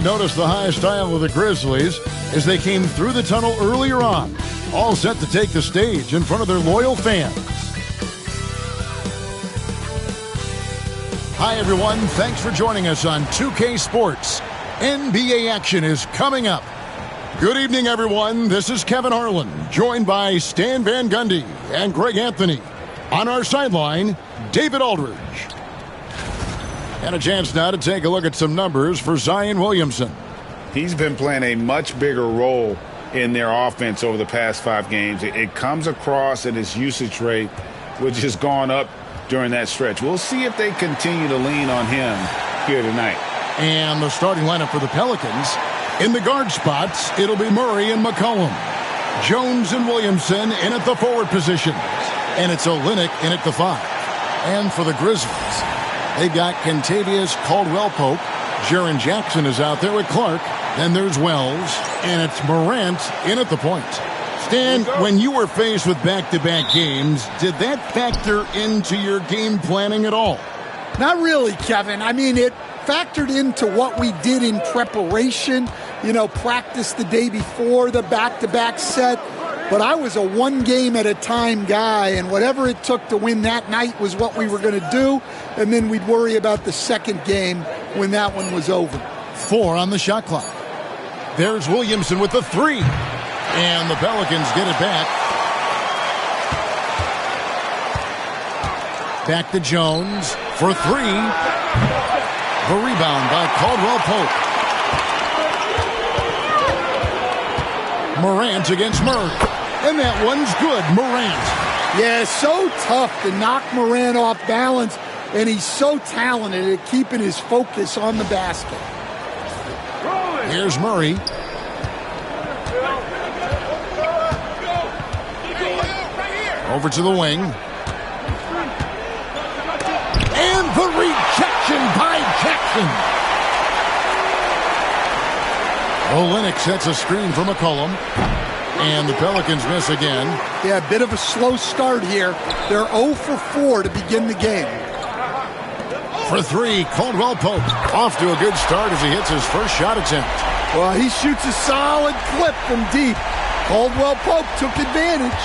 Notice the high style of the Grizzlies as they came through the tunnel earlier on, all set to take the stage in front of their loyal fans. Hi, everyone. Thanks for joining us on 2K Sports. NBA action is coming up. Good evening, everyone. This is Kevin Harlan, joined by Stan Van Gundy and Greg Anthony. On our sideline, David Aldridge. And a chance now to take a look at some numbers for Zion Williamson. He's been playing a much bigger role in their offense over the past 5 games. It comes across at his usage rate, which has gone up during that stretch. We'll see if they continue to lean on him here tonight. And the starting lineup for the Pelicans. In the guard spots, it'll be Murray and McCollum. Jones and Williamson in at the forward positions. And it's Olynyk in at the 5. And for the Grizzlies, they've got Kentavious Caldwell-Pope. Jaren Jackson is out there with Clark. Then there's Wells. And it's Morant in at the point. Stan, when you were faced with back-to-back games, did that factor into your game planning at all? Not really, Kevin. I mean, it factored into what we did in preparation. You know, practice the day before the back-to-back set. But I was a one-game-at-a-time guy, and whatever it took to win that night was what we were going to do, and then we'd worry about the second game when that one was over. 4 on the shot clock. There's Williamson with the 3, and the Pelicans get it back. Back to Jones for 3. The rebound by Caldwell-Pope. Morant against Murray. And that one's good, Morant. Yeah, so tough to knock Morant off balance, and he's so talented at keeping his focus on the basket. Here's Murray. Over to the wing. And the rejection by Jackson. Olynyk sets a screen for McCollum. And the Pelicans miss again. Yeah, a bit of a slow start here. They're 0 for 4 to begin the game. For 3, Caldwell-Pope. Off to a good start as he hits his first shot attempt. Well, he shoots a solid clip from deep. Caldwell-Pope took advantage.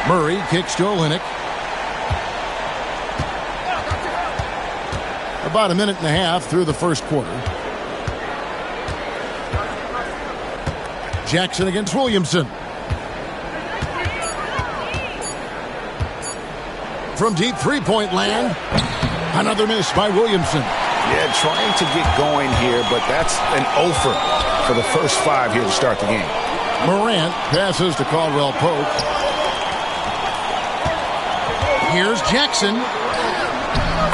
Murray kicks to Olynyk. About a minute and a half through the first quarter. Jackson against Williamson. From deep three-point land. Another miss by Williamson. Yeah, trying to get going here, but that's an offer for the first 5 here to start the game. Morant passes to Caldwell-Pope. Here's Jackson.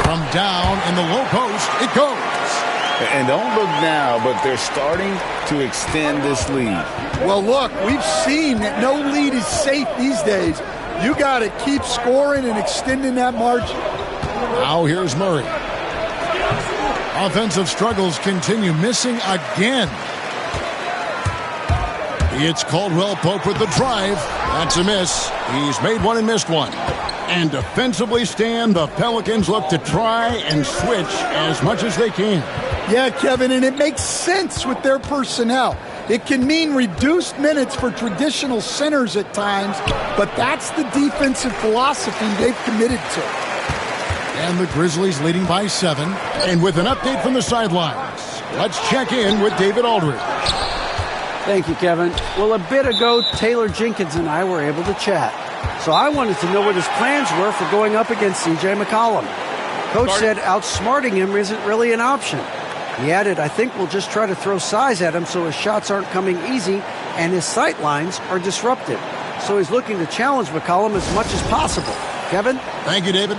From down in the low post, it goes. And don't look now, but they're starting to extend this lead. Well, look, we've seen that no lead is safe these days. You got to keep scoring and extending that margin. Now here's Murray. Offensive struggles continue, missing again. It's Caldwell-Pope with the drive. That's a miss. He's made one and missed one. And defensively, Stan, the Pelicans look to try and switch as much as they can. Yeah, Kevin, and it makes sense with their personnel. It can mean reduced minutes for traditional centers at times, but that's the defensive philosophy they've committed to. And the Grizzlies leading by 7. And with an update from the sidelines, let's check in with David Aldridge. Thank you, Kevin. Well, a bit ago, Taylor Jenkins and I were able to chat. So I wanted to know what his plans were for going up against C.J. McCollum. Coach said outsmarting him isn't really an option. He added, I think we'll just try to throw size at him so his shots aren't coming easy and his sight lines are disrupted. So he's looking to challenge McCollum as much as possible. Kevin? Thank you, David.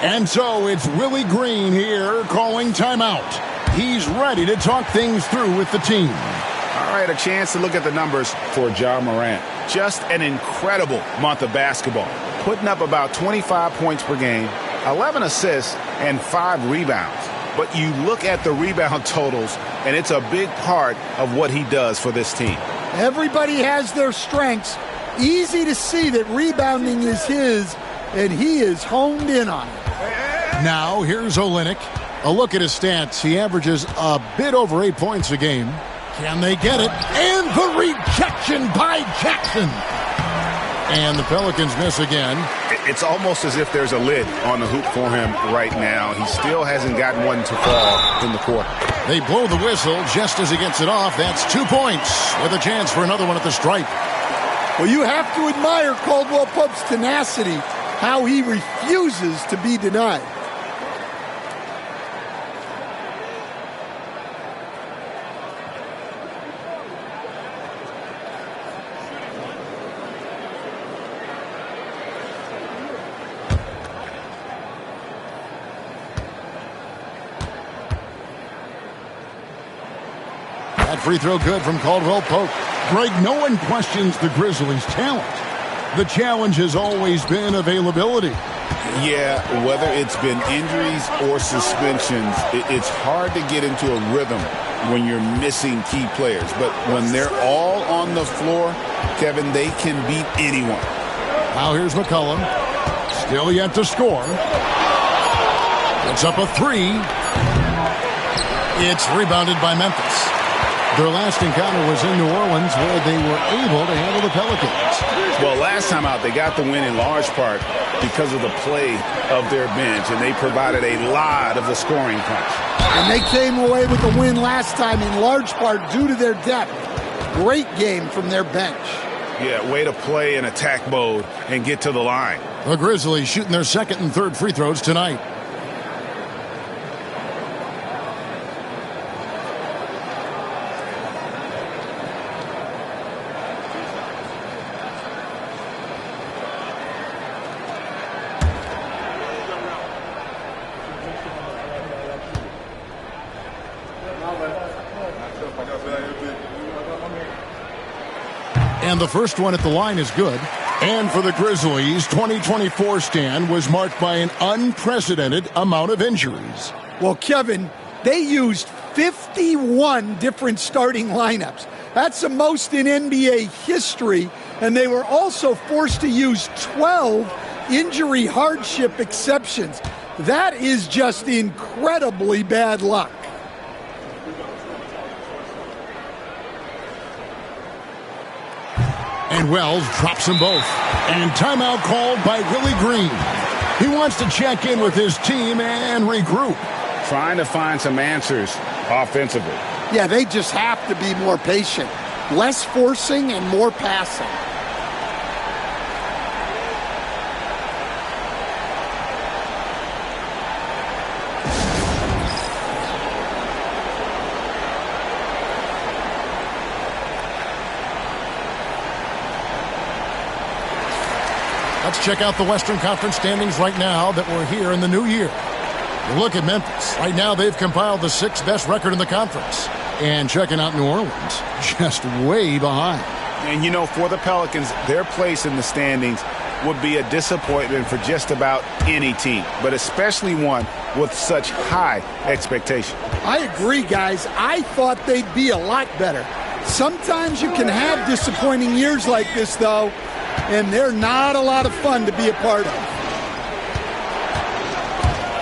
And so it's Willie Green here calling timeout. He's ready to talk things through with the team. All right, a chance to look at the numbers for Ja Morant. Just an incredible month of basketball, putting up about 25 points per game, 11 assists, and 5 rebounds. But you look at the rebound totals, and it's a big part of what he does for this team. Everybody has their strengths. Easy to see that rebounding is his, and he is honed in on it. Now here's Olynyk. A look at his stats. He averages a bit over 8 points a game. Can they get it? And the rejection by Jackson. And the Pelicans miss again. It's almost as if there's a lid on the hoop for him right now. He still hasn't gotten one to fall in the quarter. They blow the whistle just as he gets it off. That's 2 points with a chance for another one at the stripe. Well, you have to admire Caldwell Pope's tenacity, how he refuses to be denied. That free throw good from Caldwell Pope. Greg, no one questions the Grizzlies' talent. The challenge has always been availability. Yeah, whether it's been injuries or suspensions, it's hard to get into a rhythm when you're missing key players. But when they're all on the floor, Kevin, they can beat anyone. Now here's McCollum. Still yet to score. It's up a three. It's rebounded by Memphis. Their last encounter was in New Orleans, where they were able to handle the Pelicans. Well, last time out, they got the win in large part because of the play of their bench, and they provided a lot of the scoring punch. And they came away with the win last time in large part due to their depth. Great game from their bench. Yeah, way to play in attack mode and get to the line. The Grizzlies shooting their second and third free throws tonight. And the first one at the line is good. And for the Grizzlies, 2024 stand was marked by an unprecedented amount of injuries. Well, Kevin, they used 51 different starting lineups. That's the most in NBA history. And they were also forced to use 12 injury hardship exceptions. That is just incredibly bad luck. And Wells drops them both. And timeout called by Willie Green. He wants to check in with his team and regroup. Trying to find some answers offensively. Yeah, they just have to be more patient. Less forcing and more passing. Let's check out the Western Conference standings right now that we're here in the new year. You look at Memphis. Right now, they've compiled the 6th best record in the conference. And checking out New Orleans, just way behind. And, you know, for the Pelicans, their place in the standings would be a disappointment for just about any team, but especially one with such high expectation. I agree, guys. I thought they'd be a lot better. Sometimes you can have disappointing years like this, though, and they're not a lot of fun to be a part of.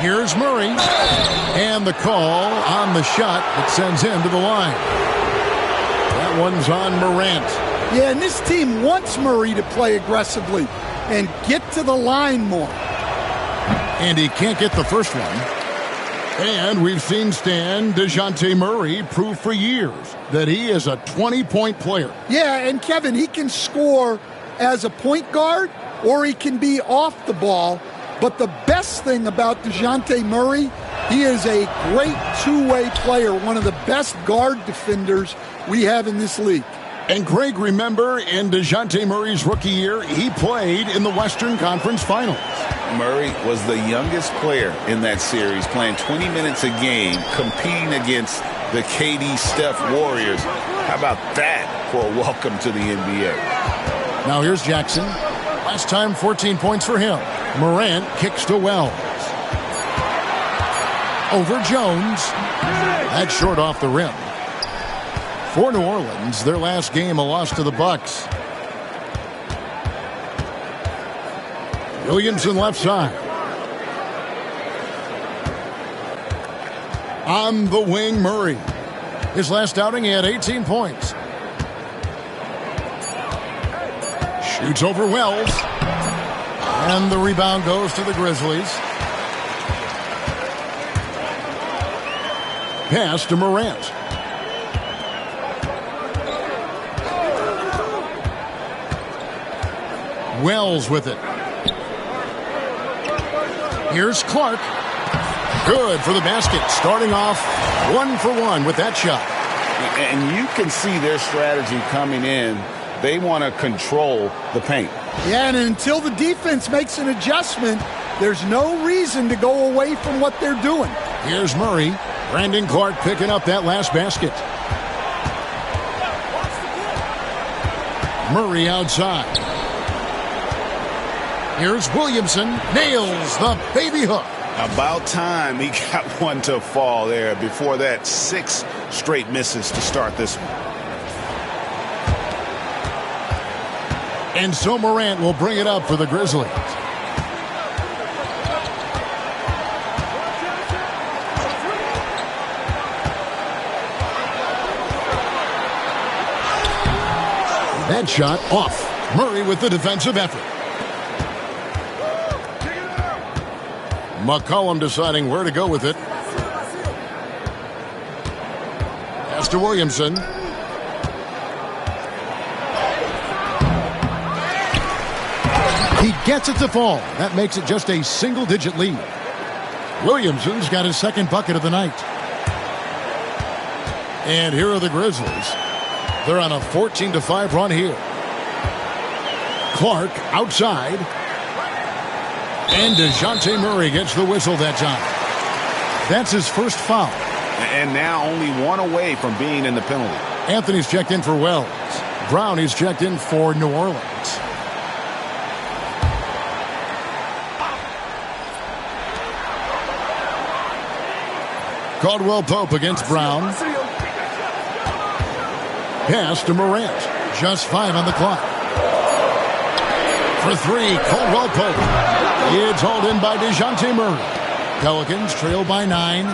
Here's Murray. And the call on the shot that sends him to the line. That one's on Morant. Yeah, and this team wants Murray to play aggressively and get to the line more. And he can't get the first one. And we've seen DeJounte Murray prove for years that he is a 20-point player. Yeah, and Kevin, he can score as a point guard, or he can be off the ball. But the best thing about DeJounte Murray, he is a great two-way player, one of the best guard defenders we have in this league. And Greg, remember, in DeJounte Murray's rookie year, he played in the Western Conference Finals. Murray was the youngest player in that series, playing 20 minutes a game, competing against the KD Steph Warriors. How about that for a welcome to the NBA? Now here's Jackson. Last time, 14 points for him. Morant kicks to Wells. Over Jones. That's short off the rim. For New Orleans, their last game, a loss to the Bucks. Williamson left side. On the wing, Murray. His last outing, he had 18 points. Shoots over Wells. And the rebound goes to the Grizzlies. Pass to Morant. Wells with it. Here's Clark. Good for the basket. Starting off 1 for 1 with that shot. And you can see their strategy coming in. They want to control the paint. Yeah, and until the defense makes an adjustment, there's no reason to go away from what they're doing. Here's Murray. Brandon Clark picking up that last basket. Murray outside. Here's Williamson. Nails the baby hook. About time he got one to fall there. Before that, 6 straight misses to start this one. And so Morant will bring it up for the Grizzlies. That shot off. Murray with the defensive effort. McCollum deciding where to go with it. Pass to Williamson. He gets it to fall. That makes it just a single-digit lead. Williamson's got his second bucket of the night. And here are the Grizzlies. They're on a 14-5 run here. Clark outside. And DeJounte Murray gets the whistle that time. That's his first foul. And now only one away from being in the penalty. Anthony's checked in for Wells. Brown, he's checked in for New Orleans. Caldwell Pope against Brown. Pass to Morant. Just 5 on the clock. For 3, Caldwell Pope. It's hauled in by DeJounte Murray. Pelicans trail by 9.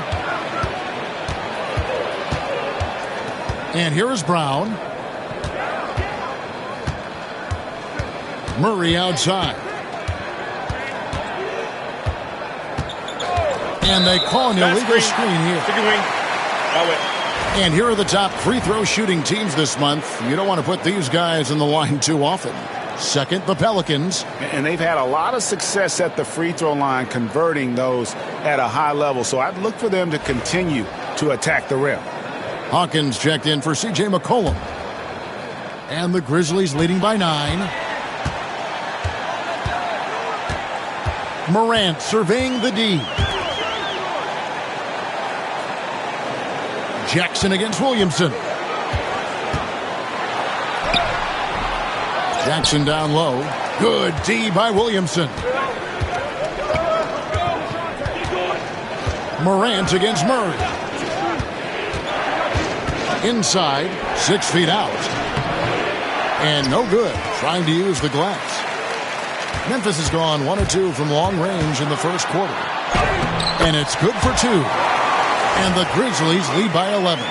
And here is Brown. Murray outside. And they call an illegal screen here. And here are the top free throw shooting teams this month. You don't want to put these guys in the line too often. Second, the Pelicans. And they've had a lot of success at the free throw line, converting those at a high level. So I'd look for them to continue to attack the rim. Hawkins checked in for C.J. McCollum. And the Grizzlies leading by 9. Morant surveying the D. Jackson against Williamson. Jackson down low. Good D by Williamson. Morant against Murray. Inside, 6 feet out. And no good, trying to use the glass. Memphis has gone 1 or 2 from long range in the first quarter. And it's good for 2. And the Grizzlies lead by 11.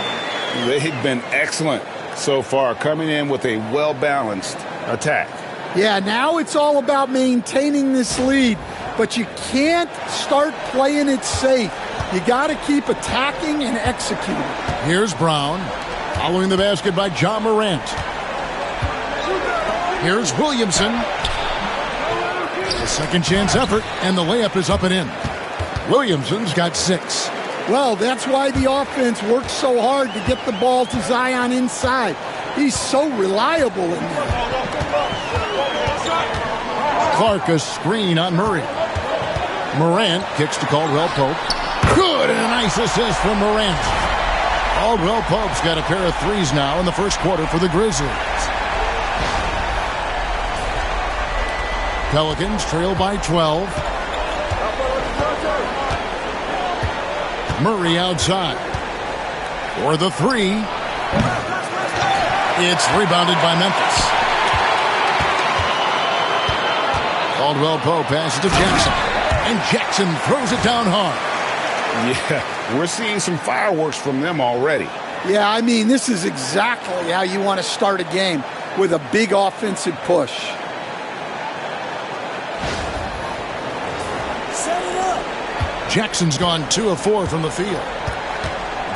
They've been excellent so far, coming in with a well-balanced attack. Yeah, now it's all about maintaining this lead, but you can't start playing it safe. You got to keep attacking and executing. Here's Brown, following the basket by John Morant. Here's Williamson. A second chance effort, and the layup is up and in. Williamson's got 6. Well, that's why the offense works so hard to get the ball to Zion inside. He's so reliable in there. Clark a screen on Murray. Morant kicks to Caldwell Pope. Good, and a nice assist from Morant. Caldwell Pope's got a pair of 3s now in the first quarter for the Grizzlies. Pelicans trail by 12. Murray outside. For the 3. It's rebounded by Memphis. Caldwell Pope passes to Jackson. And Jackson throws it down hard. Yeah, We're seeing some fireworks from them already. Yeah, I mean, this is exactly how you want to start a game, with a big offensive push. Set it up. Jackson's gone 2 of 4 from the field.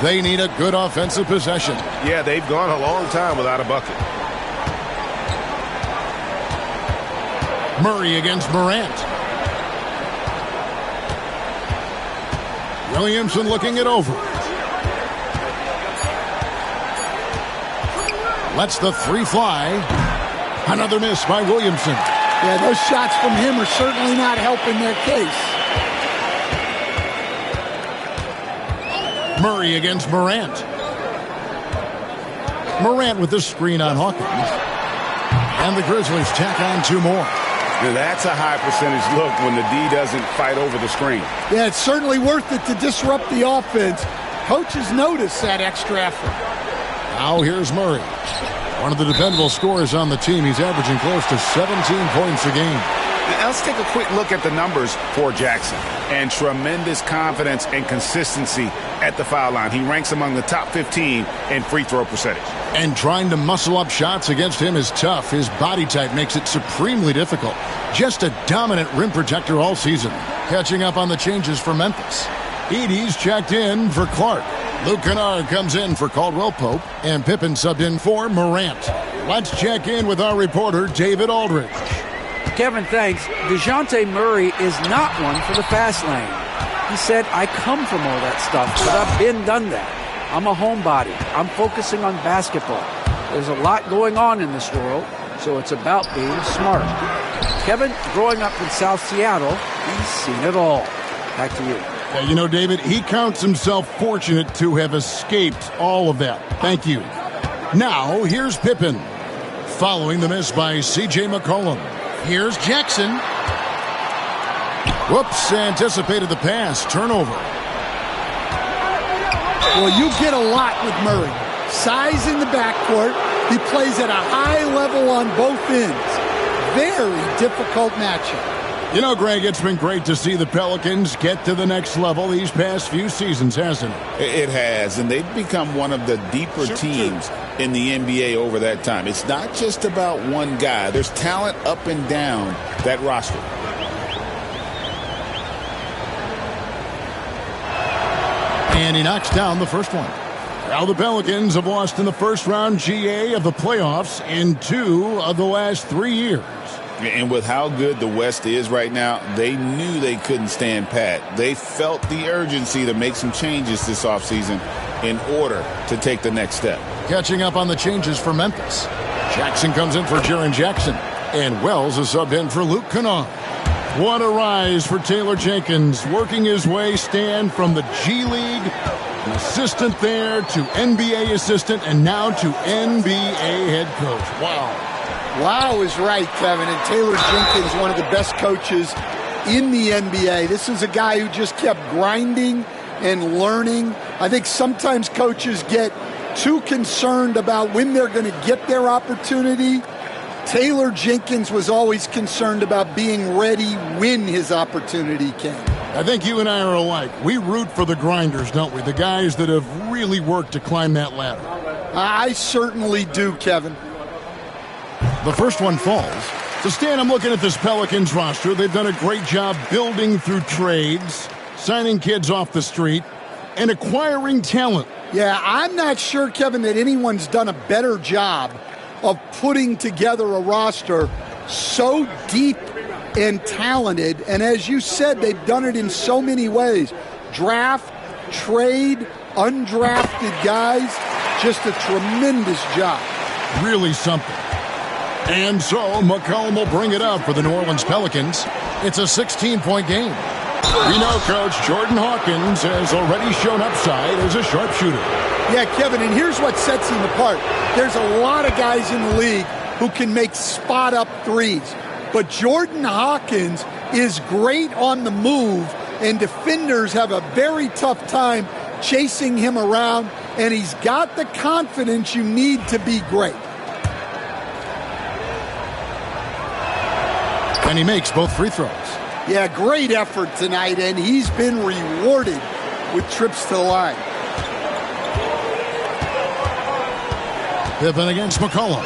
They need a good offensive possession. Yeah, they've gone a long time without a bucket. Murray against Morant. Williamson looking it over. Lets the 3 fly. Another miss by Williamson. Yeah, those shots from him are certainly not helping their case. Murray against Morant. Morant with the screen on Hawkins. And the Grizzlies tack on 2 more. Now that's a high percentage look when the D doesn't fight over the screen. Yeah, it's certainly worth it to disrupt the offense. Coaches notice that extra effort. Now here's Murray. One of the dependable scorers on the team. He's averaging close to 17 points a game. Now let's take a quick look at the numbers for Jackson. And tremendous confidence and consistency at the foul line. He ranks among the top 15 in free throw percentage. And trying to muscle up shots against him is tough. His body type makes it supremely difficult. Just a dominant rim protector all season. Catching up on the changes for Memphis. Edey's checked in for Clark. Luke Kennard comes in for Caldwell Pope. And Pippen subbed in for Morant. Let's check in with our reporter, David Aldridge. Kevin, thanks. DeJounte Murray is not one for the fast lane. He said, I come from all that stuff, but I've done that. I'm a homebody. I'm focusing on basketball. There's a lot going on in this world, so it's about being smart. Kevin, growing up in South Seattle, he's seen it all. Back to you. Yeah, you know, David, he counts himself fortunate to have escaped all of that. Thank you. Now, here's Pippen. Following the miss by C.J. McCollum. Here's Jackson. Whoops, anticipated the pass. Turnover. Well, you get a lot with Murray. Size in the backcourt. He plays at a high level on both ends. Very difficult matchup. You know, Greg, it's been great to see the Pelicans get to the next level these past few seasons, hasn't it? It has, and they've become one of the deeper teams in the NBA over that time. It's not just about one guy. There's talent up and down that roster. And he knocks down the first one. Now the Pelicans have lost in the first round GA of the playoffs in 2 of the last 3 years. And with how good the West is right now, they knew they couldn't stand pat. They felt the urgency to make some changes this offseason in order to take the next step. Catching up on the changes for Memphis. Jackson comes in for Jaren Jackson. And Wells is subbed in for Luke Kennard. What a rise for Taylor Jenkins, working his way stand from the G League, an assistant there, to NBA assistant, and now to NBA head coach. Wow. Wow is right, Kevin. And Taylor Jenkins, one of the best coaches in the NBA. This is a guy who just kept grinding and learning. I think sometimes coaches get too concerned about when they're going to get their opportunity. Taylor Jenkins was always concerned about being ready when his opportunity came. I think you and I are alike. We root for the grinders, don't we? The guys that have really worked to climb that ladder. I certainly do, Kevin. The first one falls. So, Stan, I'm looking at this Pelicans roster. They've done a great job building through trades, signing kids off the street, and acquiring talent. Yeah, I'm not sure, Kevin, that anyone's done a better job of putting together a roster so deep and talented. And as you said, they've done it in so many ways. Draft, trade, undrafted guys. Just a tremendous job. Really something. And so McCollum will bring it up for the New Orleans Pelicans. It's a 16-point game. We know Coach Jordan Hawkins has already shown upside as a sharpshooter. Yeah, Kevin, and here's what sets him apart. There's a lot of guys in the league who can make spot-up threes. But Jordan Hawkins is great on the move, and defenders have a very tough time chasing him around, and he's got the confidence you need to be great. And he makes both free throws. Yeah, great effort tonight, and he's been rewarded with trips to the line. Pippen against McCollum.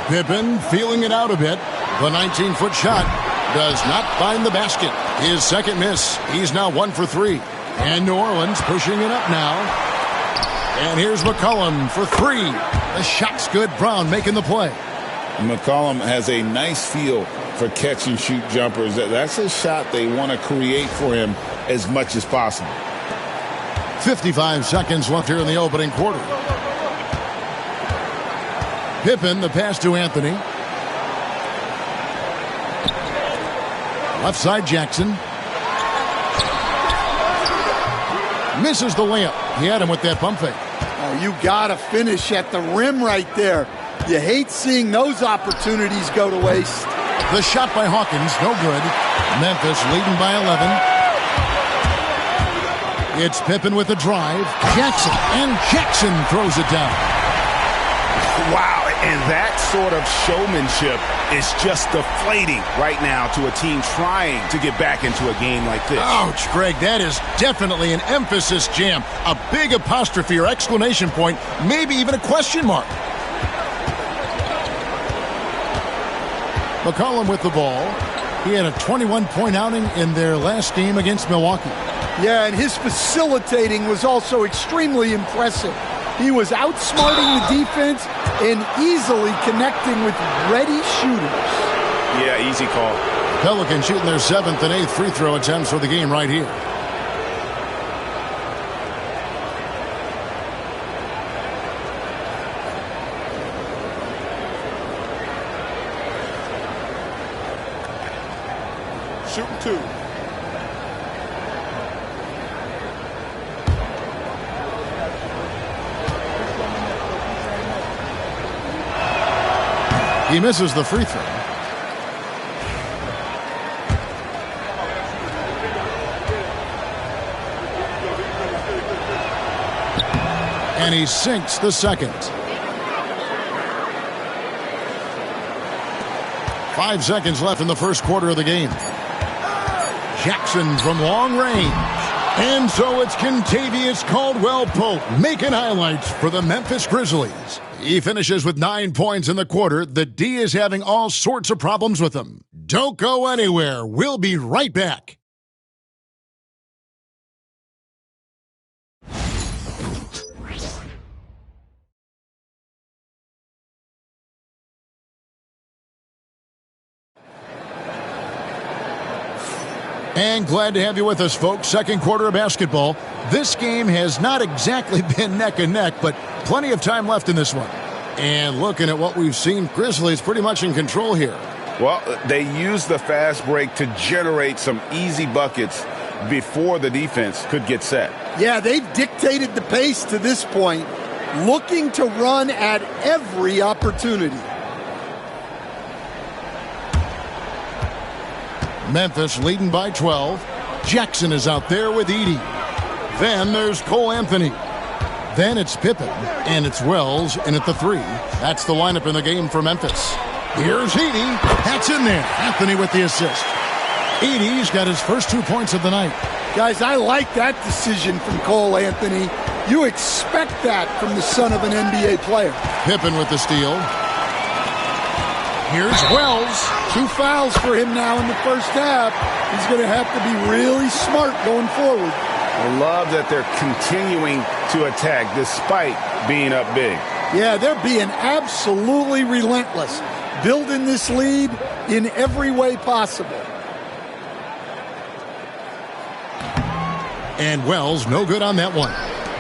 Pippen feeling it out a bit. The 19-foot shot does not find the basket. His second miss. He's now 1 for 3. And New Orleans pushing it up now. And here's McCollum for 3. The shot's good. Brown making the play. McCollum has a nice feel for catch-and-shoot jumpers. That's a shot they want to create for him as much as possible. 55 seconds left here in the opening quarter. Pippen, the pass to Anthony. Left side, Jackson. Misses the layup. He had him with that pump fake. Oh, you got to finish at the rim right there. You hate seeing those opportunities go to waste. The shot by Hawkins, no good. Memphis leading by 11. It's Pippen with the drive. Jackson, and Jackson throws it down. Wow, and that sort of showmanship is just deflating right now to a team trying to get back into a game like this. Ouch, Greg, that is definitely an emphasis jam. A big apostrophe or exclamation point, maybe even a question mark. McCollum with the ball. He had a 21-point outing in their last game against Milwaukee. Yeah, and his facilitating was also extremely impressive. He was outsmarting the defense and easily connecting with ready shooters. Yeah, easy call. Pelicans shooting their 7th and 8th free throw attempts for the game right here. Shooting 2. He misses the free throw. And he sinks the second. 5 seconds left in the first quarter of the game. Jackson from long range. And so it's Kentavious Caldwell-Pope making highlights for the Memphis Grizzlies. He finishes with 9 points in the quarter. The D is having all sorts of problems with him. Don't go anywhere. We'll be right back. And glad to have you with us, folks. Second quarter of basketball. This game has not exactly been neck and neck, but plenty of time left in this one. And looking at what we've seen, Grizzlies pretty much in control here. Well, they used the fast break to generate some easy buckets before the defense could get set. Yeah, they've dictated the pace to this point, looking to run at every opportunity. Memphis leading by 12. Jackson is out there with Edey. Then there's Cole Anthony. Then it's Pippen, and it's Wells in at the 3. That's the lineup in the game for Memphis. Here's Edey. That's in there. Anthony with the assist. Edey's got his first 2 points of the night. Guys, I like that decision from Cole Anthony. You expect that from the son of an NBA player. Pippen with the steal. Here's Wells. 2 fouls for him now in the first half. He's going to have to be really smart going forward. I love that they're continuing to attack despite being up big. Yeah, they're being absolutely relentless, building this lead in every way possible. And Wells, no good on that one.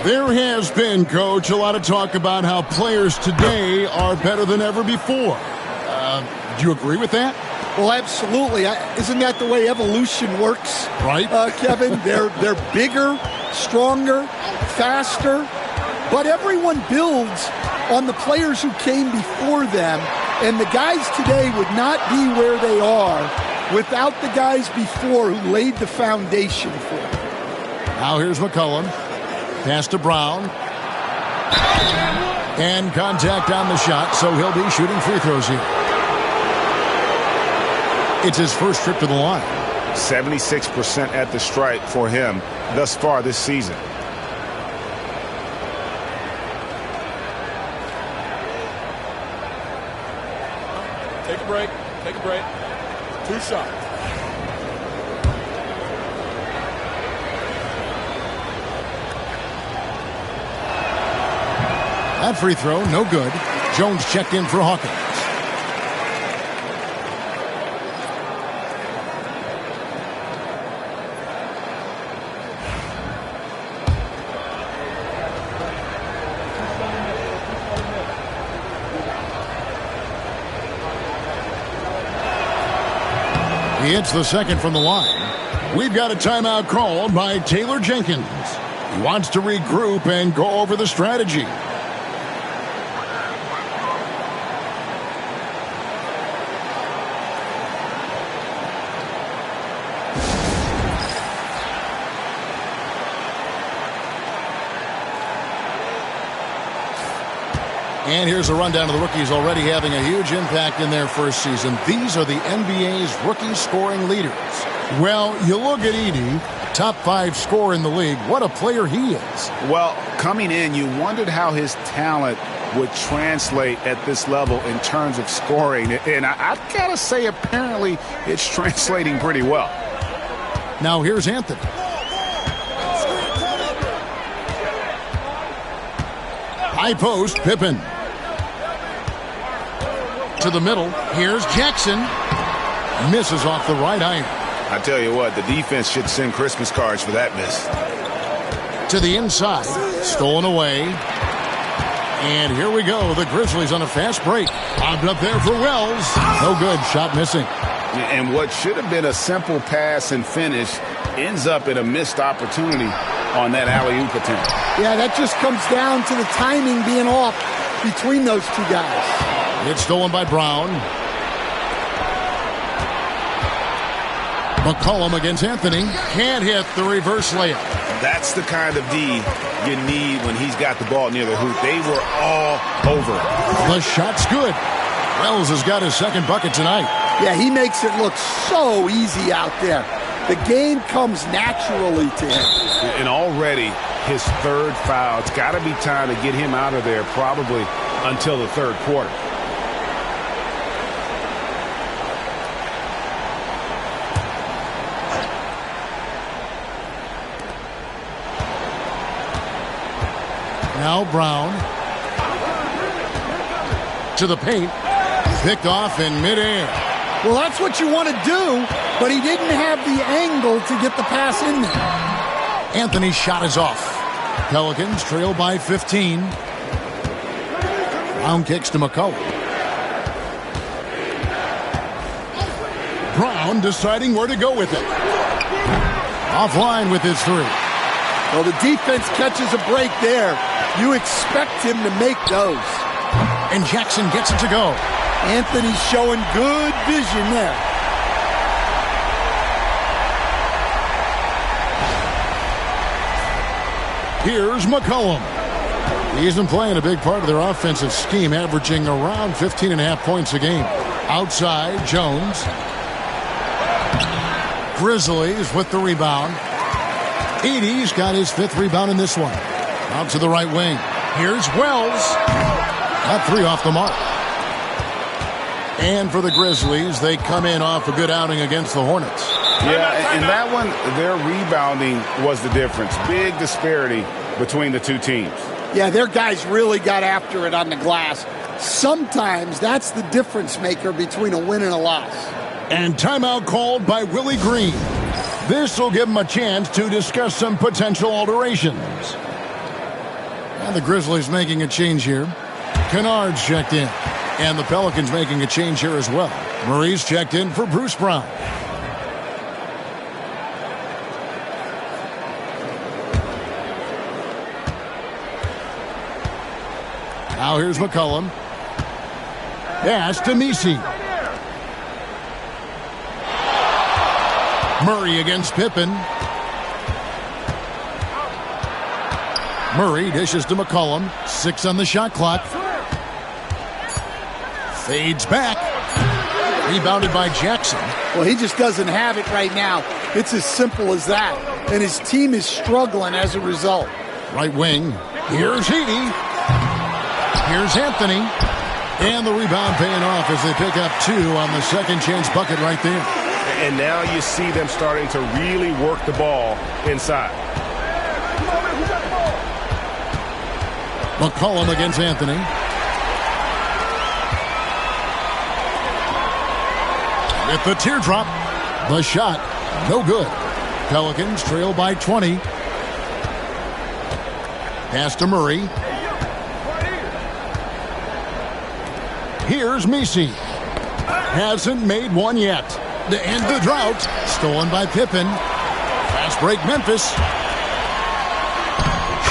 There has been, Coach, a lot of talk about how players today are better than ever before. Do you agree with that? Well, absolutely. Isn't that the way evolution works? Right. Kevin, they're bigger, stronger, faster, but everyone builds on the players who came before them, and the guys today would not be where they are without the guys before who laid the foundation for them. Now here's McCollum. Pass to Brown. And contact on the shot, so he'll be shooting free throws here. It's his first trip to the line. 76% at the stripe for him thus far this season. Take a break. Take a break. 2 shots. That free throw, no good. Jones checked in for Hawkins. He hits the second from the line. We've got a timeout called by Taylor Jenkins. He wants to regroup and go over the strategy. And here's a rundown of the rookies already having a huge impact in their first season. These are the NBA's rookie scoring leaders. Well, you look at Edey, top 5 scorer in the league. What a player he is. Well, coming in, you wondered how his talent would translate at this level in terms of scoring. And I've got to say, apparently, it's translating pretty well. Now here's Anthony. High post, Pippen. To the middle. Here's Jackson. Misses off the right iron. I tell you what, the defense should send Christmas cards for that miss. To the inside. Stolen away. And here we go. The Grizzlies on a fast break. Lobbed up there for Wells. No good. Shot missing. And what should have been a simple pass and finish ends up in a missed opportunity on that alley-oop attempt. Yeah, that just comes down to the timing being off between those two guys. It's stolen by Brown. McCollum against Anthony. Can't hit the reverse layup. That's the kind of D you need when he's got the ball near the hoop. They were all over it. The shot's good. Wells has got his second bucket tonight. Yeah, he makes it look so easy out there. The game comes naturally to him. And already his third foul. It's got to be time to get him out of there probably until the third quarter. Now Brown. To the paint. Picked off in midair. Well, that's what you want to do, but he didn't have the angle to get the pass in there. Anthony's shot is off. Pelicans trail by 15. Brown kicks to McCollum. Brown deciding where to go with it. Offline with his 3. Well, the defense catches a break there. You expect him to make those. And Jackson gets it to go. Anthony's showing good vision there. Here's McCollum. He's been playing a big part of their offensive scheme, averaging around 15.5 points a game. Outside, Jones. Grizzlies with the rebound. Edey's got his 5th rebound in this one. Out to the right wing. Here's Wells. Got 3 off the mark. And for the Grizzlies, they come in off a good outing against the Hornets. Yeah, in that one, their rebounding was the difference. Big disparity between the two teams. Yeah, their guys really got after it on the glass. Sometimes that's the difference maker between a win and a loss. And timeout called by Willie Green. This will give him a chance to discuss some potential alterations. And the Grizzlies making a change here. Kennard's checked in. And the Pelicans making a change here as well. Murray's checked in for Bruce Brown. Now here's McCollum. Pass to Messi. Murray against Pippen. Murray dishes to McCollum. 6 on the shot clock. Fades back. Rebounded by Jackson. Well, he just doesn't have it right now. It's as simple as that. And his team is struggling as a result. Right wing. Here's Edey. Here's Anthony. And the rebound paying off as they pick up 2 on the second chance bucket right there. And now you see them starting to really work the ball inside. McCollum against Anthony. With the teardrop, the shot, no good. Pelicans trail by 20. Pass to Murray. Here's Messi. Hasn't made one yet. To end the drought. Stolen by Pippen. Fast break Memphis.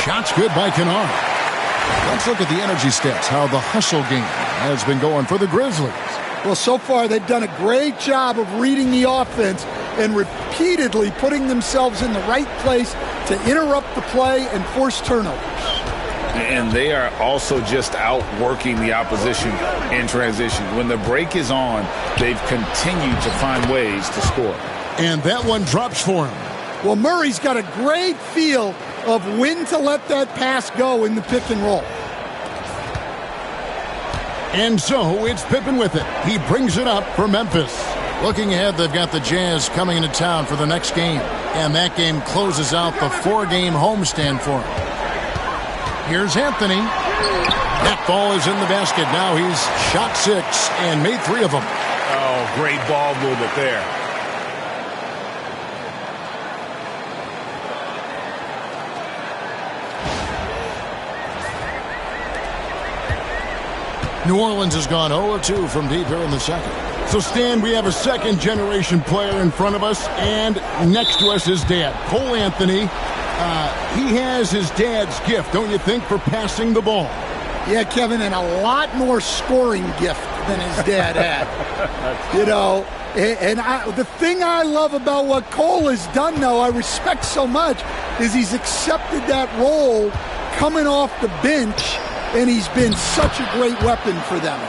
Shots good by Kennard. Let's look at the energy stats, how the hustle game has been going for the Grizzlies. Well, so far they've done a great job of reading the offense and repeatedly putting themselves in the right place to interrupt the play and force turnovers. And they are also just outworking the opposition in transition. When the break is on, they've continued to find ways to score. And that one drops for him. Well, Murray's got a great feel of when to let that pass go in the pick and roll. And so it's Pippen with it. He brings it up for Memphis. Looking ahead, they've got the Jazz coming into town for the next game. And that game closes out the 4-game homestand for him. Here's Anthony. That ball is in the basket. Now he's shot 6 and made 3 of them. Oh, great ball movement there. New Orleans has gone 0-2 from deep here in the second. So, Stan, we have a second-generation player in front of us, and next to us is Dad, Cole Anthony. He has his dad's gift, don't you think, for passing the ball? Yeah, Kevin, and a lot more scoring gift than his dad had. You know, and the thing I love about what Cole has done, though, I respect so much, is he's accepted that role coming off the bench, and he's been such a great weapon for them.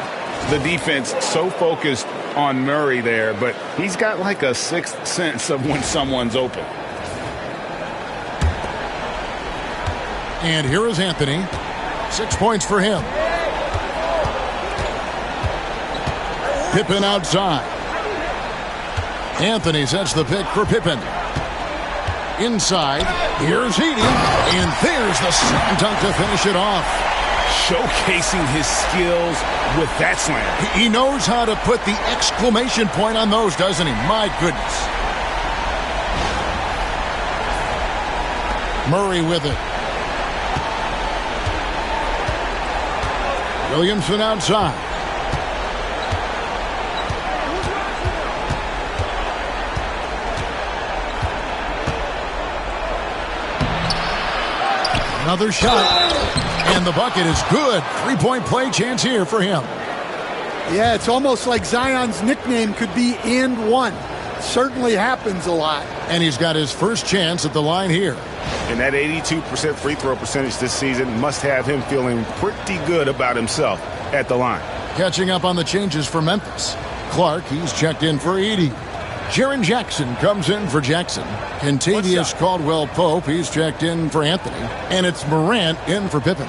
The defense so focused on Murray there, but he's got like a sixth sense of when someone's open. And here is Anthony. 6 points for him. Pippen outside. Anthony sets the pick for Pippen. Inside. Here's Edey. And there's the slam dunk to finish it off. Showcasing his skills with that slam. He knows how to put the exclamation point on those, doesn't he? My goodness. Murray with it. Williamson outside. Another shot. And the bucket is good. 3-point play chance here for him. Yeah, it's almost like Zion's nickname could be "and one." Certainly happens a lot. And he's got his first chance at the line here. And that 82% free throw percentage this season must have him feeling pretty good about himself at the line. Catching up on the changes for Memphis. Clark, he's checked in for Edey. Jaren Jackson comes in for Jackson. Kentavious Caldwell-Pope, he's checked in for Anthony. And it's Morant in for Pippen.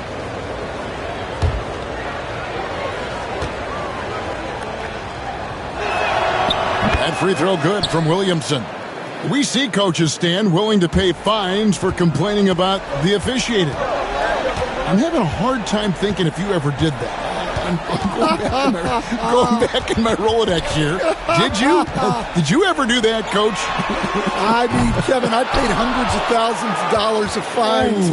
That free throw good from Williamson. We see coaches, Stan, willing to pay fines for complaining about the officiating. I'm having a hard time thinking if you ever did that. I'm going back in my Rolodex here. Did you? Did you ever do that, Coach? I mean, Kevin, I paid hundreds of thousands of dollars of fines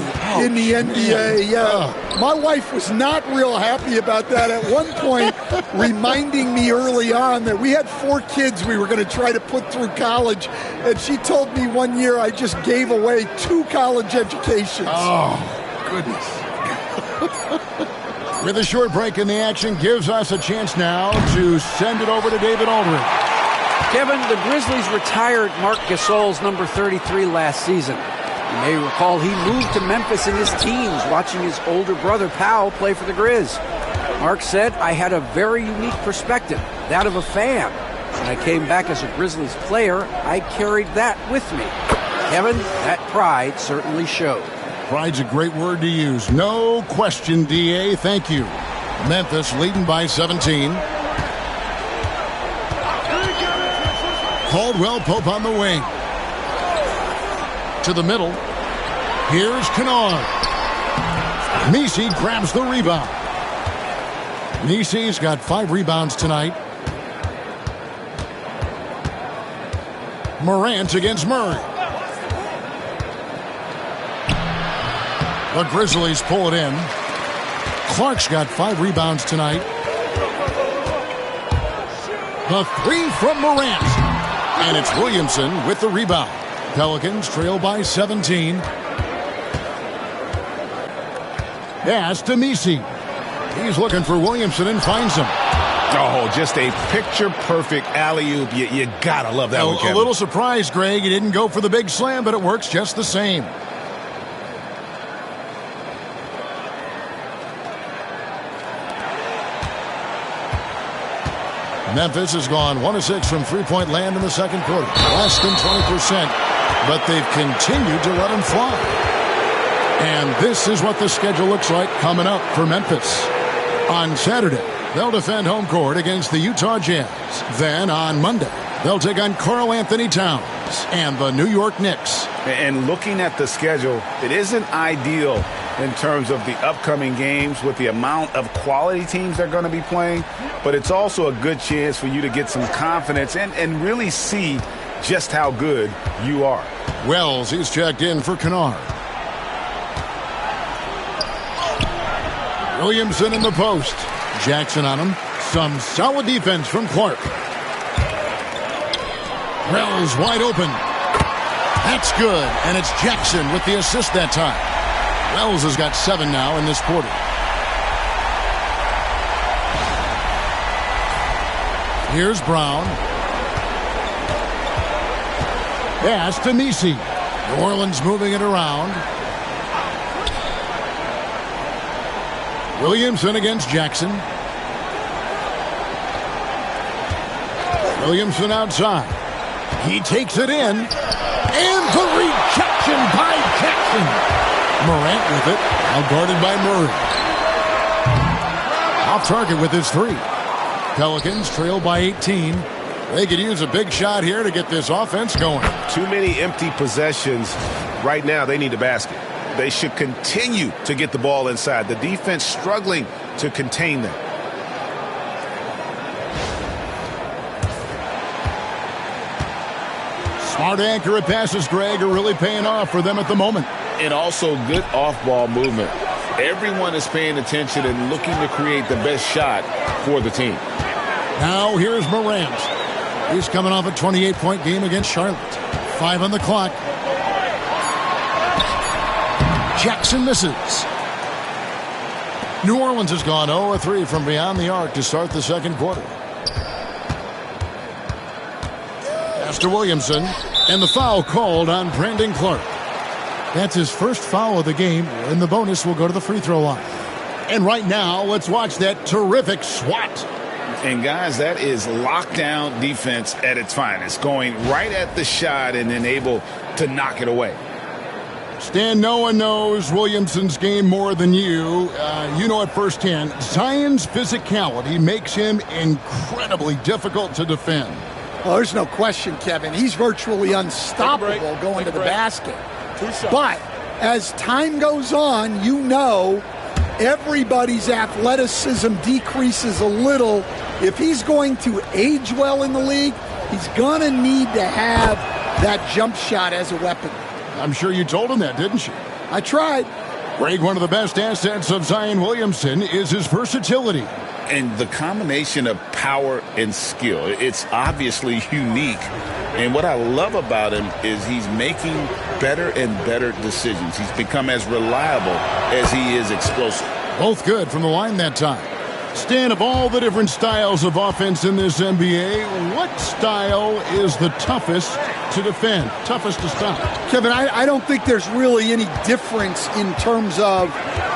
in the NBA. Yeah, my wife was not real happy about that at one point, reminding me early on that we had 4 kids we were going to try to put through college, and she told me one year I just gave away 2 college educations. Oh, goodness. With a short break in the action, gives us a chance now to send it over to David Aldridge. Kevin, the Grizzlies retired Marc Gasol's number 33 last season. You may recall he moved to Memphis in his teens, watching his older brother Powell play for the Grizz. Marc said, "I had a very unique perspective, that of a fan. When I came back as a Grizzlies player, I carried that with me. Kevin, that pride certainly showed. Pride's a great word to use. No question, D.A. Thank you. Memphis leading by 17. Caldwell Pope on the wing. To the middle. Here's Kennard. Messi grabs the rebound. Messi's got 5 rebounds tonight. Morant against Murray. The Grizzlies pull it in. Clark's got 5 rebounds tonight. The 3 from Morant. And it's Williamson with the rebound. Pelicans trail by 17. Pass to Messi. He's looking for Williamson and finds him. Oh, just a picture-perfect alley-oop. You gotta love that one, Kevin. A little surprised, Greg. He didn't go for the big slam, but it works just the same. Memphis has gone 1 of 6 from three-point land in the second quarter. Less than 20%, but they've continued to let him fly. And this is what the schedule looks like coming up for Memphis. On Saturday, they'll defend home court against the Utah Jazz. Then on Monday, they'll take on Karl Anthony Towns and the New York Knicks. And looking at the schedule, it isn't ideal in terms of the upcoming games with the amount of quality teams they're going to be playing, but it's also a good chance for you to get some confidence and really see just how good you are. Wells, he's checked in for Kennard. Williamson in the post. Jackson on him. Some solid defense from Clark. Wells wide open. That's good, and it's Jackson with the assist that time. Wells has got 7 now in this quarter. Here's Brown. Pass to Messi. New Orleans moving it around. Williamson against Jackson. Williamson outside. He takes it in. And the rejection by Jackson. Morant with it. Now guarded by Murray. Off target with his 3. Pelicans trail by 18. They could use a big shot here to get this offense going. Too many empty possessions. Right now, they need a basket. They should continue to get the ball inside. The defense struggling to contain them. Smart accurate passes, Greg, are really paying off for them at the moment. And also good off-ball movement. Everyone is paying attention and looking to create the best shot for the team. Now here's Morant. He's coming off a 28-point game against Charlotte. 5 on the clock. Jackson misses. New Orleans has gone 0-3 from beyond the arc to start the second quarter. After Williamson, and the foul called on Brandon Clark. That's his first foul of the game, and the bonus will go to the free throw line. And right now, let's watch that terrific swat. And guys, that is lockdown defense at its finest. Going right at the shot and then able to knock it away. Stan, no one knows Williamson's game more than you. You know it firsthand. Zion's physicality makes him incredibly difficult to defend. Well, there's no question, Kevin. He's virtually unstoppable going to the basket. But as time goes on, you know everybody's athleticism decreases a little. If he's going to age well in the league, he's going to need to have that jump shot as a weapon. I'm sure you told him that, didn't you? I tried. Greg, one of the best assets of Zion Williamson is his versatility. And the combination of power and skill, it's obviously unique. And what I love about him is he's making better and better decisions. He's become as reliable as he is explosive. Both good from the line that time. Stan, of all the different styles of offense in this NBA, what style is the toughest to defend, toughest to stop? Kevin, I don't think there's really any difference in terms of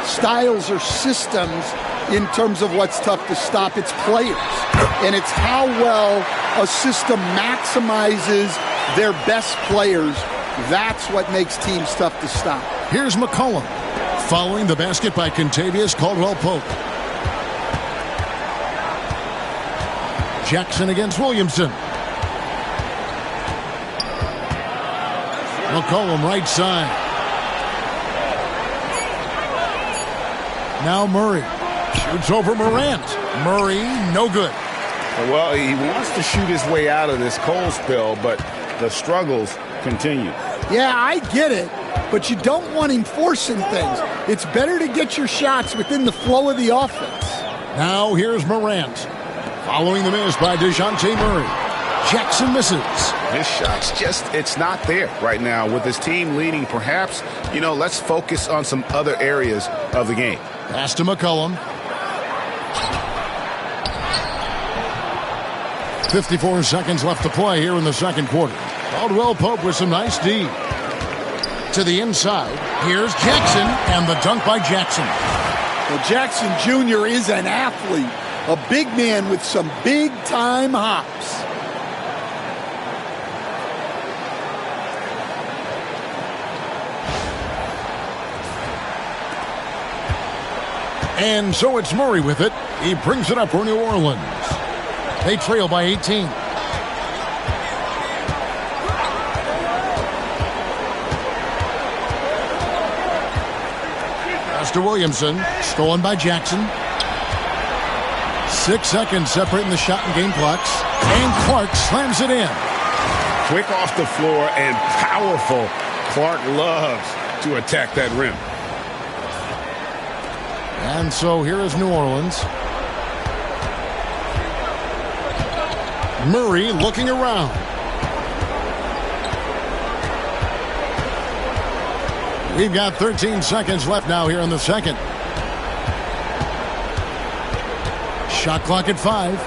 styles or systems. in terms of what's tough to stop. It's players, and it's how well a system maximizes their best players. That's what makes teams tough to stop. Here's McCollum, following the basket by Kentavious Caldwell-Pope. Jackson against Williamson. McCollum right side. Now Murray shoots over Morant. Murray, no good. Well, he wants to shoot his way out of this cold spell, but the struggles continue. Yeah, I get it, but you don't want him forcing things. It's better to get your shots within the flow of the offense. Now here's Morant, following the miss by DeJounte Murray. Jackson misses. His shot's it's not there right now. With his team leading, perhaps, let's focus on some other areas of the game. Pass to McCollum. 54 seconds left to play here in the second quarter. Caldwell-Pope with some nice D. To the inside. Here's Jackson, and the dunk by Jackson. Well, Jackson Jr. is an athlete, a big man with some big-time hops. And so it's Murray with it. He brings it up for New Orleans. They trail by 18. Pass to Williamson. Stolen by Jackson. 6 seconds separating the shot and game clocks. And Clark slams it in. Quick off the floor and powerful. Clark loves to attack that rim. And so here is New Orleans. Murray looking around. We've got 13 seconds left now here in the second. Shot clock at 5.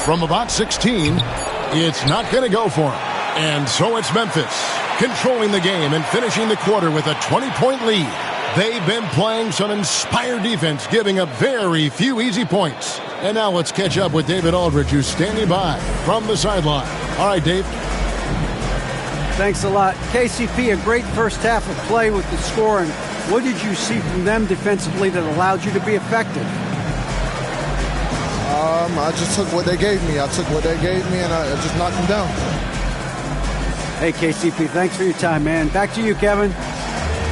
From about 16, it's not going to go for him. And so it's Memphis controlling the game and finishing the quarter with a 20-point lead. They've been playing some inspired defense, giving up very few easy points. And now let's catch up with David Aldridge, who's standing by from the sideline. All right, Dave. Thanks a lot. KCP, a great first half of play with the scoring. What did you see from them defensively that allowed you to be effective? I just took what they gave me. And I just knocked them down. Hey, KCP, thanks for your time, man. Back to you, Kevin.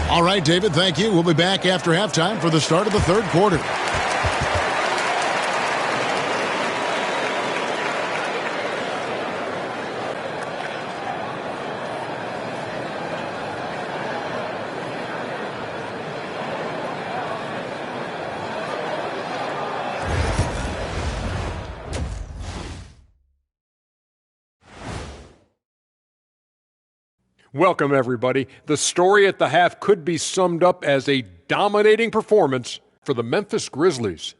All right, David, thank you. We'll be back after halftime for the start of the third quarter. Welcome, everybody. The story at the half could be summed up as a dominating performance for the Memphis Grizzlies.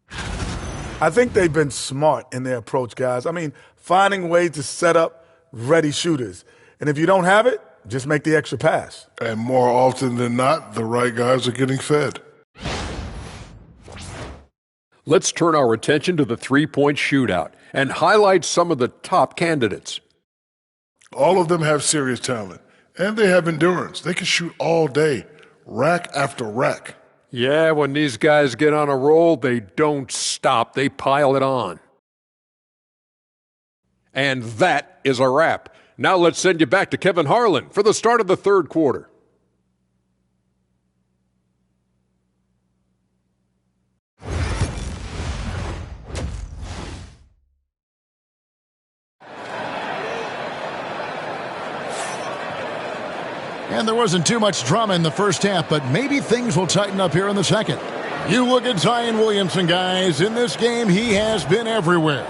I think they've been smart in their approach, guys. I mean, finding ways to set up ready shooters. And if you don't have it, just make the extra pass. And more often than not, the right guys are getting fed. Let's turn our attention to the three-point shootout and highlight some of the top candidates. All of them have serious talent, and they have endurance. They can shoot all day, rack after rack. Yeah, when these guys get on a roll, they don't stop. They pile it on. And that is a wrap. Now let's send you back to Kevin Harlan for the start of the third quarter. And there wasn't too much drama in the first half, but maybe things will tighten up here in the second. You look at Zion Williamson, guys. In this game, he has been everywhere.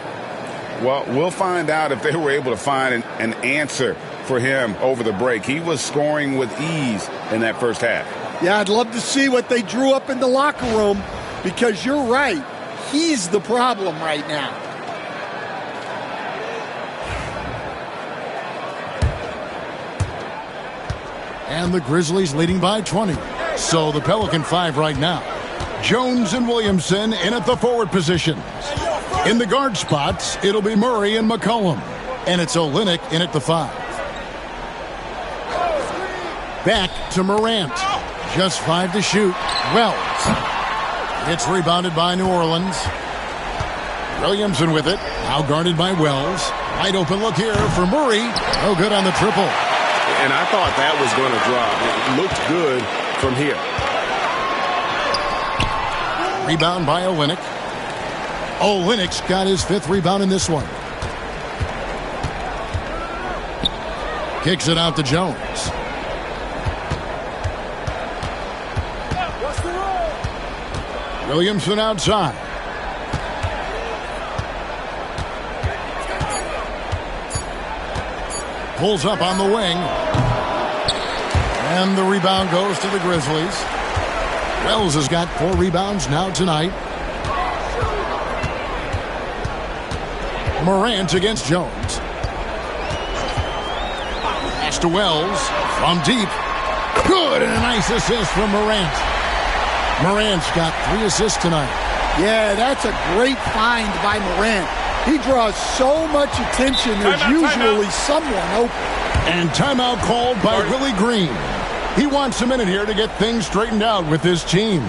Well, we'll find out if they were able to find an answer for him over the break. He was scoring with ease in that first half. Yeah, I'd love to see what they drew up in the locker room, because you're right. He's the problem right now. And the Grizzlies leading by 20. So the Pelican 5 right now. Jones and Williamson in at the forward positions. In the guard spots, it'll be Murray and McCollum. And it's Olynyk in at the 5. Back to Morant. Just 5 to shoot. Wells. It's rebounded by New Orleans. Williamson with it. Now guarded by Wells. Wide open look here for Murray. No good on the triple. And I thought that was going to drop. It looked good from here. Rebound by Olynyk. Olynyk's got his 5th rebound in this one. Kicks it out to Jones. Williamson outside. Pulls up on the wing. And the rebound goes to the Grizzlies. Wells has got 4 rebounds now tonight. Morant against Jones. Pass to Wells from deep. Good, and a nice assist from Morant. Morant's got 3 assists tonight. Yeah, that's a great find by Morant. He draws so much attention, there's usually someone open. And timeout called by Willie Green. He wants a minute here to get things straightened out with his team.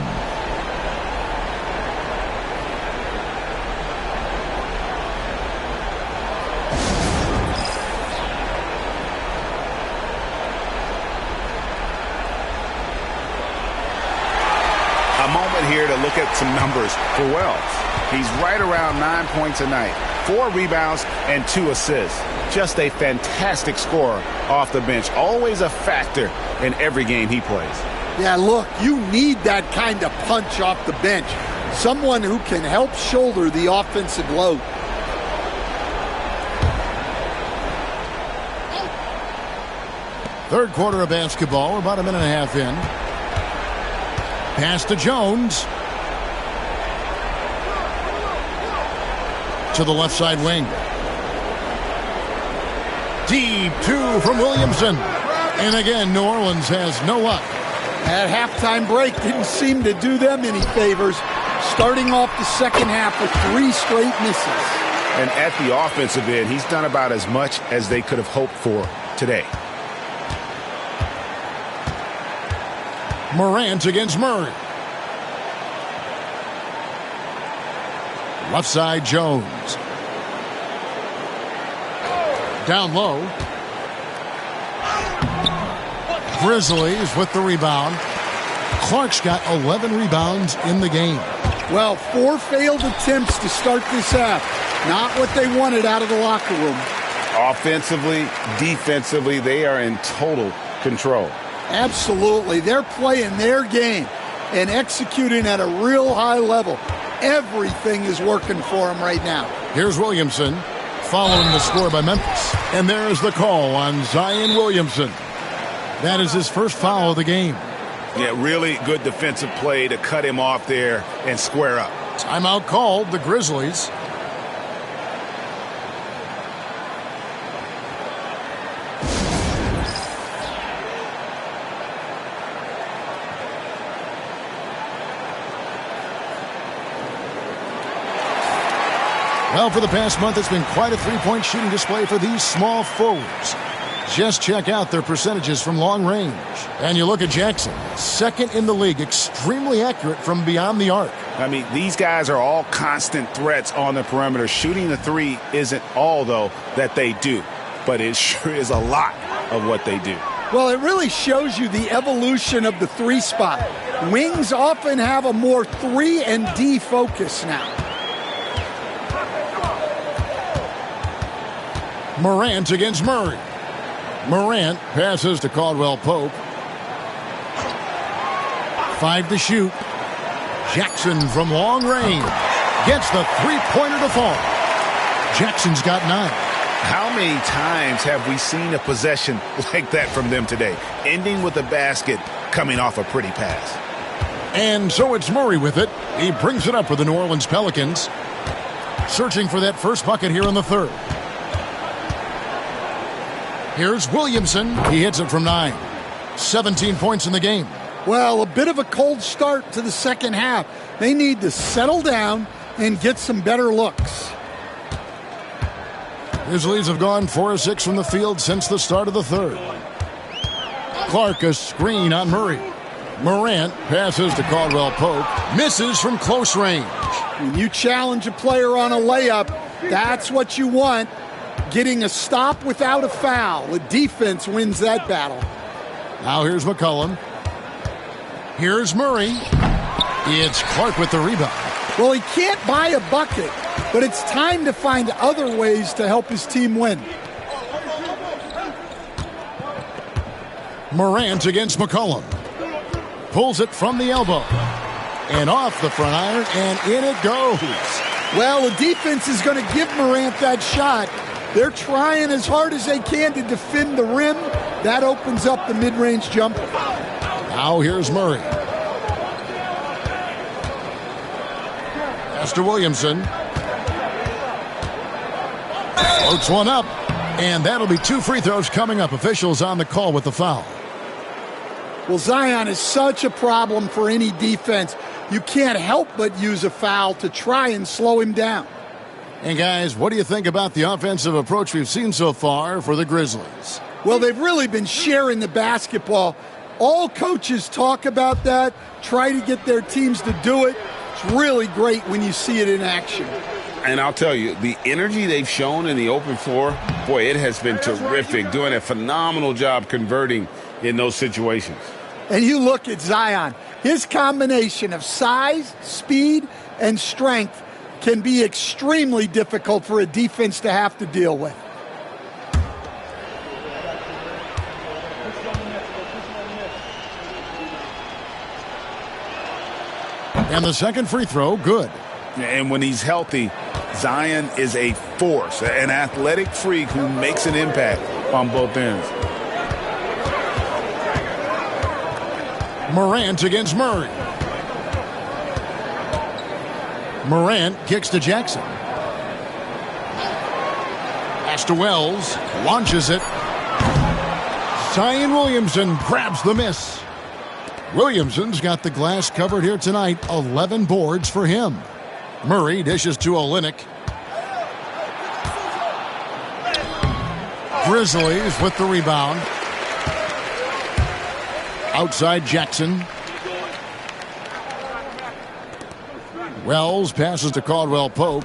A moment here to look at some numbers for Wells. He's right around 9 points a night, 4 rebounds and 2 assists. Just a fantastic scorer off the bench. Always a factor in every game he plays. Yeah, look, you need that kind of punch off the bench. Someone who can help shoulder the offensive load. Third quarter of basketball, about a minute and a half in. Pass to Jones. To the left side wing. Deep 2 from Williamson. And again, New Orleans has no luck. That halftime break didn't seem to do them any favors. Starting off the second half with 3 straight misses. And at the offensive end, he's done about as much as they could have hoped for today. Morant against Murray. Left side, Jones. Down low. Grizzlies with the rebound. Clark's got 11 rebounds in the game. Well, 4 failed attempts to start this half. Not what they wanted out of the locker room. Offensively, defensively, they are in total control. Absolutely. They're playing their game and executing at a real high level. Everything is working for them right now. Here's Williamson following the score by Memphis. And there's the call on Zion Williamson. That is his first foul of the game. Yeah, really good defensive play to cut him off there and square up. Timeout called, the Grizzlies. Well, for the past month, it's been quite a three-point shooting display for these small forwards. Just check out their percentages from long range. And you look at Jackson, second in the league, extremely accurate from beyond the arc. I mean, these guys are all constant threats on the perimeter. Shooting the 3 isn't all, though, that they do. But it sure is a lot of what they do. Well, it really shows you the evolution of the 3 spot. Wings often have a more 3 and D focus now. Morant against Murray. Morant passes to Caldwell Pope. 5 to shoot. Jackson from long range gets the three-pointer to fall. Jackson's got 9. How many times have we seen a possession like that from them today, ending with a basket coming off a pretty pass? And so it's Murray with it. He brings it up for the New Orleans Pelicans. Searching for that first bucket here in the third. Here's Williamson. He hits it from 9. 17 points in the game. Well, a bit of a cold start to the second half. They need to settle down and get some better looks. Grizzlies have gone 4 of 6 from the field since the start of the third. Clark, a screen on Murray. Morant passes to Caldwell Pope. Misses from close range. When you challenge a player on a layup, that's what you want. Getting a stop without a foul. The defense wins that battle. Now here's McCollum. Here's Murray. It's Clark with the rebound. Well, he can't buy a bucket, but it's time to find other ways to help his team win. Morant against McCollum. Pulls it from the elbow. And off the front iron, and in it goes. Well, the defense is going to give Morant that shot. They're trying as hard as they can to defend the rim. That opens up the mid-range jumper. Now here's Murray. Pass to Williamson. Floats one up, and that'll be 2 free throws coming up. Officials on the call with the foul. Well, Zion is such a problem for any defense. You can't help but use a foul to try and slow him down. And guys, what do you think about the offensive approach we've seen so far for the Grizzlies? Well, they've really been sharing the basketball. All coaches talk about that, try to get their teams to do it. It's really great when you see it in action. And I'll tell you, the energy they've shown in the open floor, boy, it has been terrific, doing a phenomenal job converting in those situations. And you look at Zion, his combination of size, speed, and strength can be extremely difficult for a defense to have to deal with. And the second free throw, good. And when he's healthy, Zion is a force, an athletic freak who makes an impact on both ends. Morant against Murray. Morant kicks to Jackson. Pass to Wells. Launches it. Zion Williamson grabs the miss. Williamson's got the glass covered here tonight. 11 boards for him. Murray dishes to Olynyk. Grizzlies with the rebound. Outside Jackson. Wells passes to Caldwell Pope.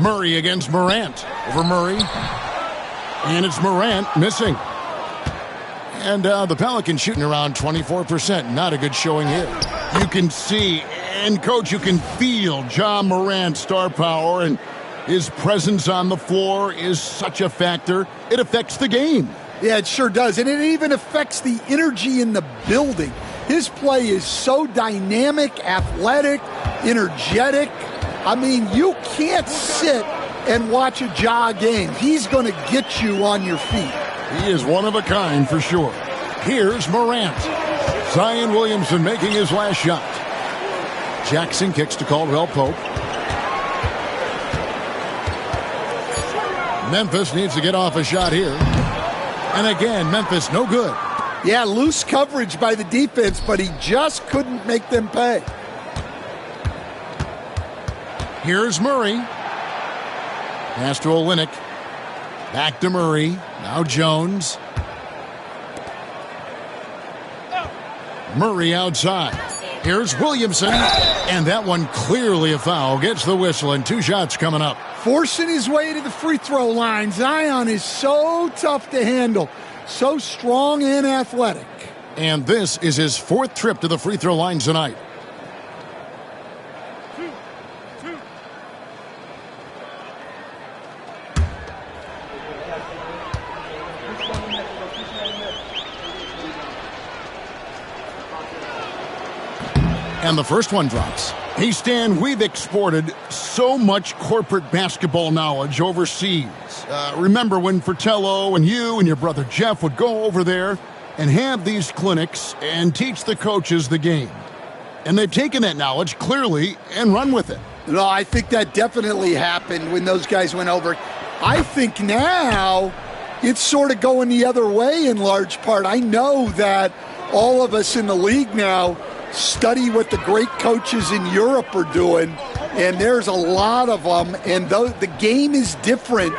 Murray against Morant. Over Murray. And it's Morant missing. And the Pelicans shooting around 24%. Not a good showing here. You can see, and Coach, you can feel Ja Morant's star power, and his presence on the floor is such a factor. It affects the game. Yeah, it sure does. And it even affects the energy in the building. His play is so dynamic, athletic, energetic. I mean, you can't sit and watch a Ja game. He's going to get you on your feet. He is one of a kind for sure. Here's Morant. Zion Williamson making his last shot. Jackson kicks to Caldwell Pope. Memphis needs to get off a shot here. And again, Memphis no good. Yeah, loose coverage by the defense, but he just couldn't make them pay. Here's Murray. Pass to Olynyk. Back to Murray. Now Jones. Murray outside. Here's Williamson. And that one clearly a foul. Gets the whistle, and 2 shots coming up. Forcing his way to the free throw line. Zion is so tough to handle. So strong and athletic. And this is his 4th trip to the free throw line tonight. And the first one drops. Hey, Stan, we've exported so much corporate basketball knowledge overseas. Remember when Fratello and you and your brother Jeff would go over there and have these clinics and teach the coaches the game? And they've taken that knowledge clearly and run with it. No, I think that definitely happened when those guys went over. I think now it's sort of going the other way in large part. I know that all of us in the league now study what the great coaches in Europe are doing, and there's a lot of them, and the game is different,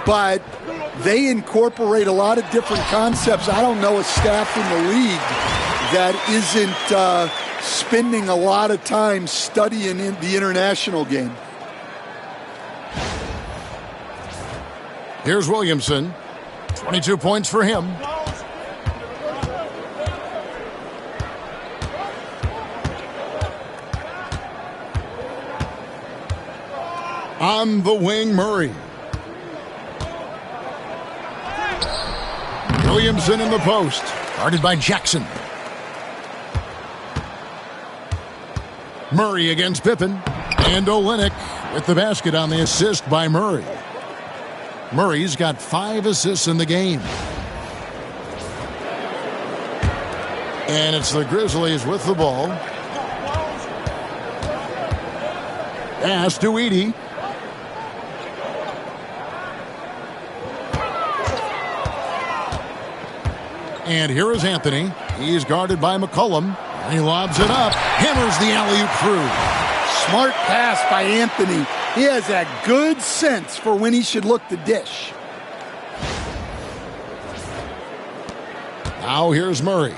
but they incorporate a lot of different concepts. I don't know a staff in the league that isn't spending a lot of time studying in the international game. Here's Williamson. 22 points for him. On the wing, Murray. Williamson in the post, guarded by Jackson. Murray against Pippen. And Olynyk with the basket on the assist by Murray. Murray's got 5 assists in the game. And it's the Grizzlies with the ball. Pass to Edey. And here is Anthony. He's guarded by McCollum. And he lobs it up. Hammers the alley-oop through. Smart pass by Anthony. He has that good sense for when he should look to dish. Now here's Murray.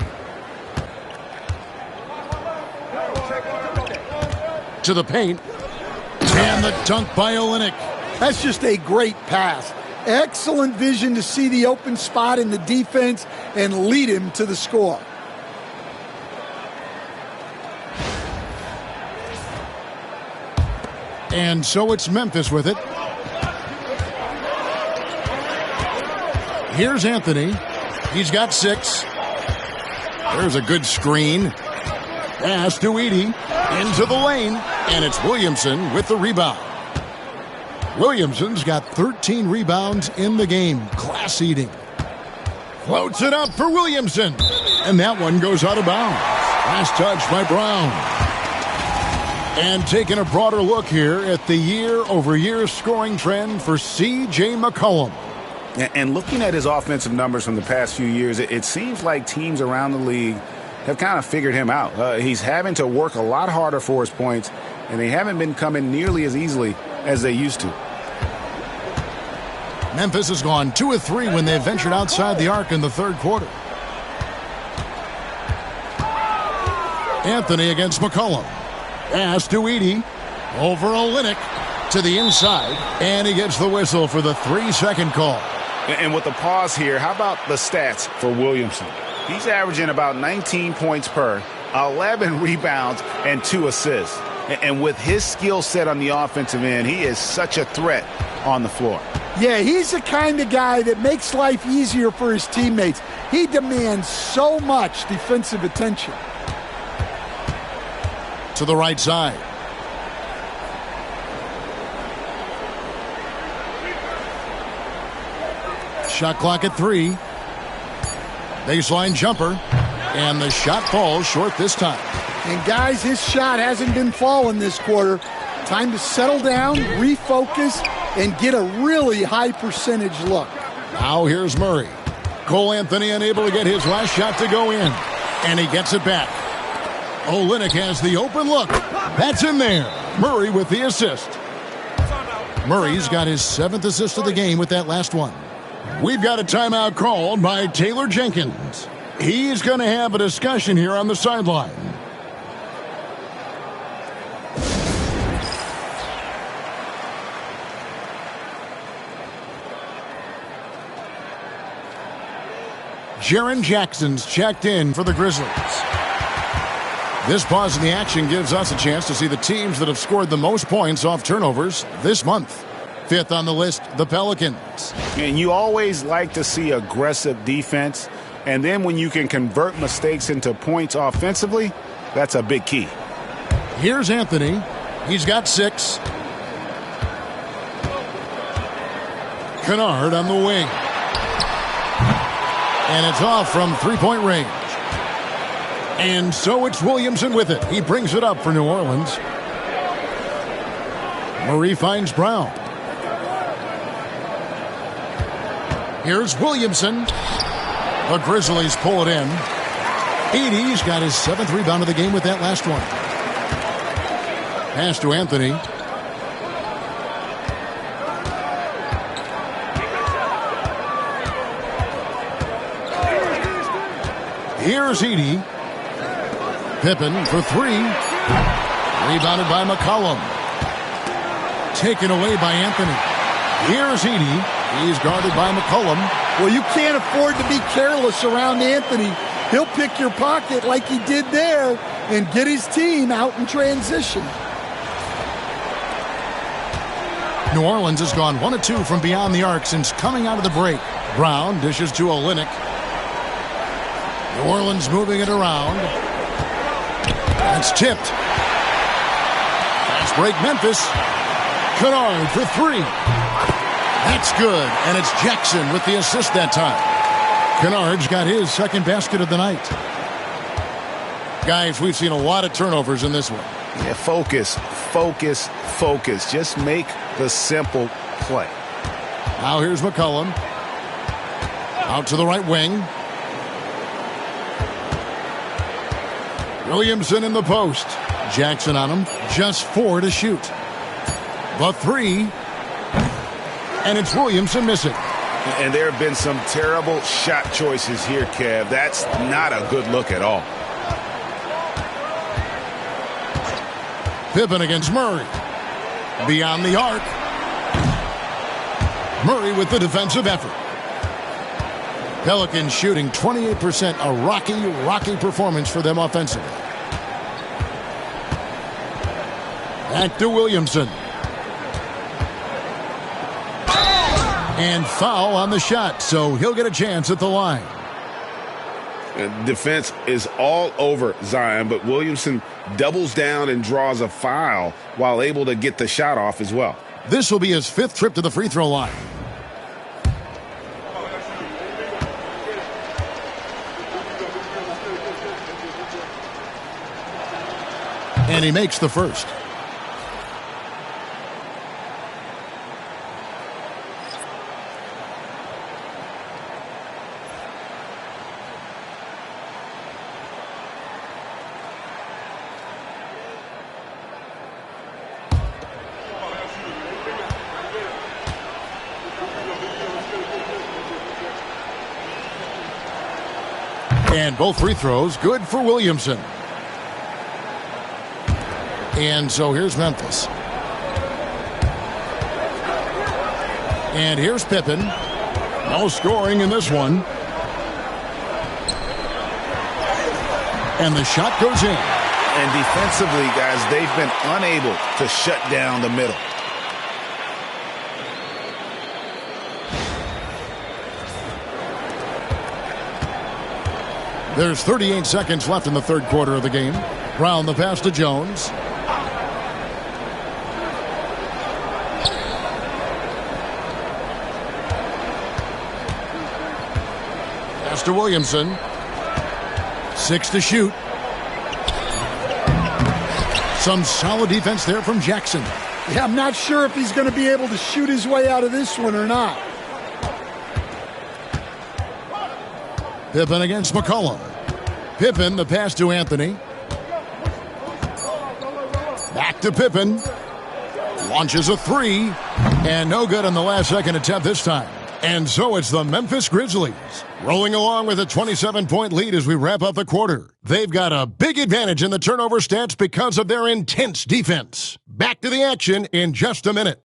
To the paint. And the dunk by Olynyk. That's just a great pass. Excellent vision to see the open spot in the defense and lead him to the score. And so it's Memphis with it. Here's Anthony. He's got 6. There's a good screen. Pass to Edey. Into the lane. And it's Williamson with the rebound. Williamson's got 13 rebounds in the game. Class eating. Floats it up for Williamson. And that one goes out of bounds. Last touch by Brown. And taking a broader look here at the year-over-year scoring trend for C.J. McCollum. And looking at his offensive numbers from the past few years, it seems like teams around the league have kind of figured him out. He's having to work a lot harder for his points, and they haven't been coming nearly as easily as they used to. Memphis has gone 2 of 3 when they ventured outside the arc in the third quarter. Anthony against McCollum. Pass to Edey. Over Olynyk to the inside. And he gets the whistle for the 3-second call. And with the pause here, how about the stats for Williamson? He's averaging about 19 points per, 11 rebounds, and 2 assists. And with his skill set on the offensive end, he is such a threat on the floor. Yeah, he's the kind of guy that makes life easier for his teammates. He demands so much defensive attention. To the right side. Shot clock at 3. Baseline jumper. And the shot falls short this time. And guys, his shot hasn't been falling this quarter. Time to settle down, refocus, and get a really high percentage look. Now here's Murray. Cole Anthony unable to get his last shot to go in. And he gets it back. Olynyk has the open look. That's in there. Murray with the assist. Murray's got his 7th assist of the game with that last one. We've got a timeout called by Taylor Jenkins. He's going to have a discussion here on the sideline. Jaren Jackson's checked in for the Grizzlies. This pause in the action gives us a chance to see the teams that have scored the most points off turnovers this month. 5th on the list, the Pelicans. And you always like to see aggressive defense. And then when you can convert mistakes into points offensively, that's a big key. Here's Anthony. He's got 6. Kennard on the wing. And it's off from three-point range. And so it's Williamson with it. He brings it up for New Orleans. Murray finds Brown. Here's Williamson. The Grizzlies pull it in. Edey's got his 7th rebound of the game with that last one. Pass to Anthony. Here's Edey. Pippen for 3. Rebounded by McCollum. Taken away by Anthony. Here's Edey. He's guarded by McCollum. Well, you can't afford to be careless around Anthony. He'll pick your pocket like he did there and get his team out in transition. New Orleans has gone 1 of 2 from beyond the arc since coming out of the break. Brown dishes to Olynyk. New Orleans moving it around. That's tipped. Fast break Memphis. Kennard for 3. That's good, and it's Jackson with the assist that time. Kennard's got his 2nd basket of the night. Guys, we've seen a lot of turnovers in this one. Yeah, focus. Just make the simple play. Now here's McCollum. Out to the right wing. Williamson in the post. Jackson on him. Just 4 to shoot. The 3. And it's Williamson missing. And there have been some terrible shot choices here, Kev. That's not a good look at all. Pippen against Murray. Beyond the arc. Murray with the defensive effort. Pelicans shooting 28%. A rocky performance for them offensively. Back to Williamson. And foul on the shot, so he'll get a chance at the line. Defense is all over Zion, but Williamson doubles down and draws a foul while able to get the shot off as well. This will be his 5th trip to the free throw line. And he makes the first. And both free throws good for Williamson. And so here's Memphis. And here's Pippen. No scoring in this one. And the shot goes in. And defensively, guys, they've been unable to shut down the middle. There's 38 seconds left in the 3rd quarter of the game. Brown the pass to Jones. Pass to Williamson. 6 to shoot. Some solid defense there from Jackson. Yeah, I'm not sure if he's going to be able to shoot his way out of this one or not. Pippen against McCollum. Pippen, the pass to Anthony. Back to Pippen. Launches a 3. And no good on the last second attempt this time. And so it's the Memphis Grizzlies rolling along with a 27-point lead as we wrap up the quarter. They've got a big advantage in the turnover stats because of their intense defense. Back to the action in just a minute.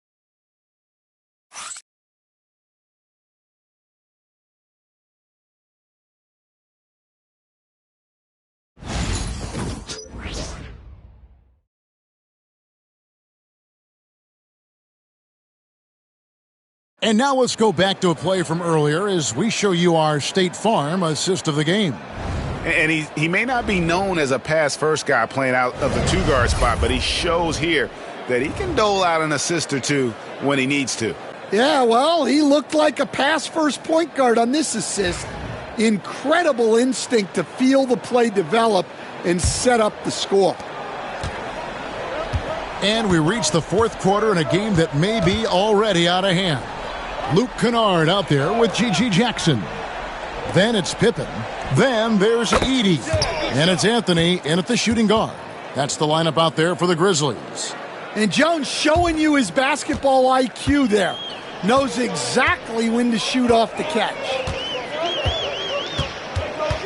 And now let's go back to a play from earlier as we show you our State Farm assist of the game. And he may not be known as a pass-first guy playing out of the 2-guard spot, but he shows here that he can dole out an assist or two when he needs to. Yeah, well, he looked like a pass-first point guard on this assist. Incredible instinct to feel the play develop and set up the score. And we reach the 4th quarter in a game that may be already out of hand. Luke Kennard out there with G.G. Jackson. Then it's Pippen. Then there's Edey. And it's Anthony in at the shooting guard. That's the lineup out there for the Grizzlies. And Jones showing you his basketball IQ there. Knows exactly when to shoot off the catch.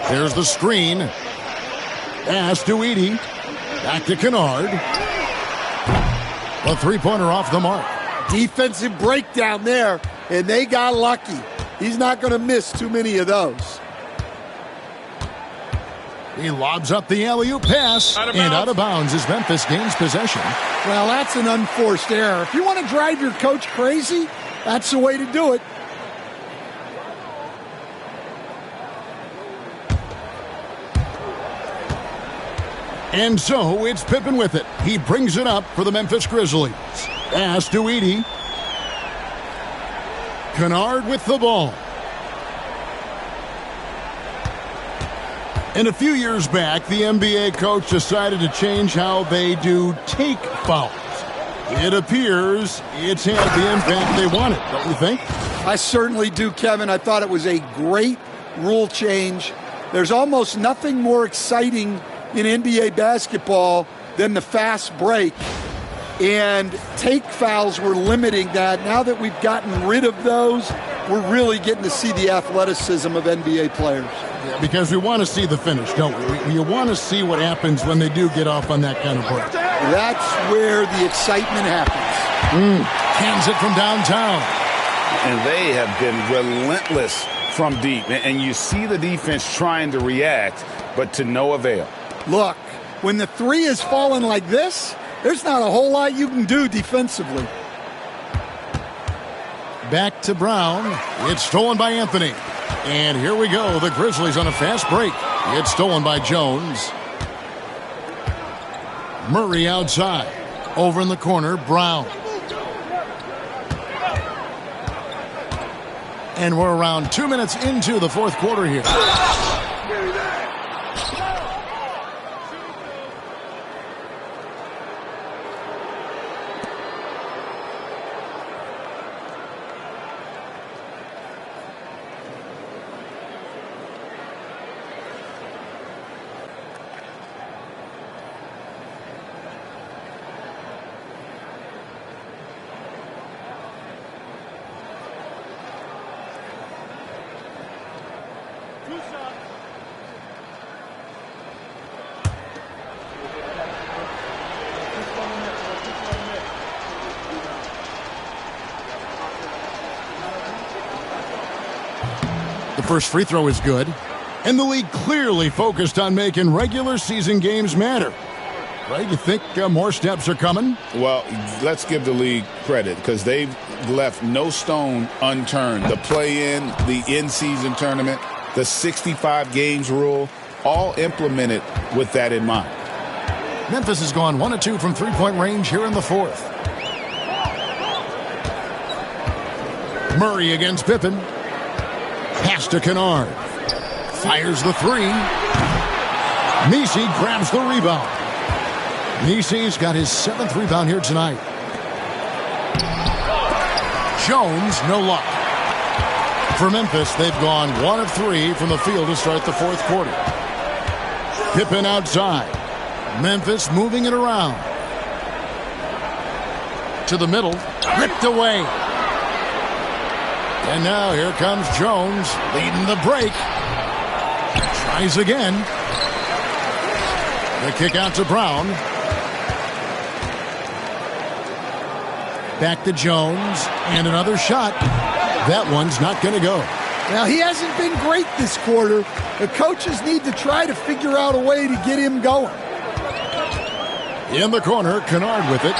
There's the screen. Pass to Edey. Back to Kennard. A three-pointer off the mark. Defensive breakdown there, and they got lucky. He's not going to miss too many of those. He lobs up the alley-oop pass, and out of bounds as Memphis gains possession. Well, that's an unforced error. If you want to drive your coach crazy, that's the way to do it. And so it's Pippen with it. He brings it up for the Memphis Grizzlies. Pass to Edey. Kennard with the ball. And a few years back, the NBA coach decided to change how they do take fouls. It appears it's had the impact they wanted, don't you think? I certainly do, Kevin. I thought it was a great rule change. There's almost nothing more exciting in NBA basketball than the fast break. And take fouls were limiting that. Now that we've gotten rid of those, we're really getting to see the athleticism of NBA players. Yeah, because we want to see the finish, don't we? You want to see what happens when they do get off on that kind of break. That's where the excitement happens. Hands it from downtown. And they have been relentless from deep. And you see the defense trying to react, but to no avail. Look, when the three is falling like this, there's not a whole lot you can do defensively. Back to Brown. It's stolen by Anthony. And here we go. The Grizzlies on a fast break. It's stolen by Jones. Murray outside. Over in the corner, Brown. And we're around 2 minutes into the fourth quarter here. The first free throw is good. And the league clearly focused on making regular season games matter. Right? You think more steps are coming? Well, let's give the league credit because they've left no stone unturned. The play-in, the in-season tournament, the 65 games rule, all implemented with that in mind. Memphis has gone 1 of 2 from three-point range here in the fourth. Murray against Pippen. Pass to Kennard. Fires the three. Nisi grabs the rebound. Nisi's got his 7th rebound here tonight. Jones, no luck. For Memphis, they've gone 1 of 3 from the field to start the fourth quarter. Pippen outside. Memphis moving it around. To the middle. Ripped away. And now here comes Jones leading the break. Tries again. The kick out to Brown. Back to Jones. And another shot. That one's not going to go. Now, he hasn't been great this quarter. The coaches need to try to figure out a way to get him going. In the corner, Kennard with it.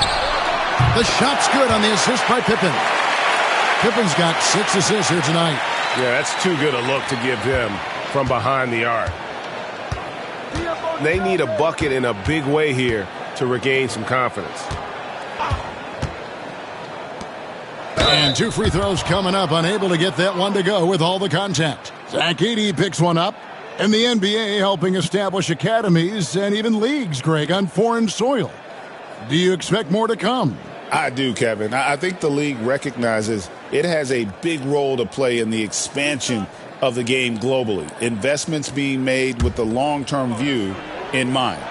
The shot's good on the assist by Pippen. Pippen's got 6 assists here tonight. Yeah, that's too good a look to give him from behind the arc. They need a bucket in a big way here to regain some confidence. And 2 free throws coming up, unable to get that one to go with all the contact. Zach Edey picks one up. And the NBA helping establish academies and even leagues, Greg, on foreign soil. Do you expect more to come? I do, Kevin. I think the league recognizes it has a big role to play in the expansion of the game globally. Investments being made with the long-term view in mind.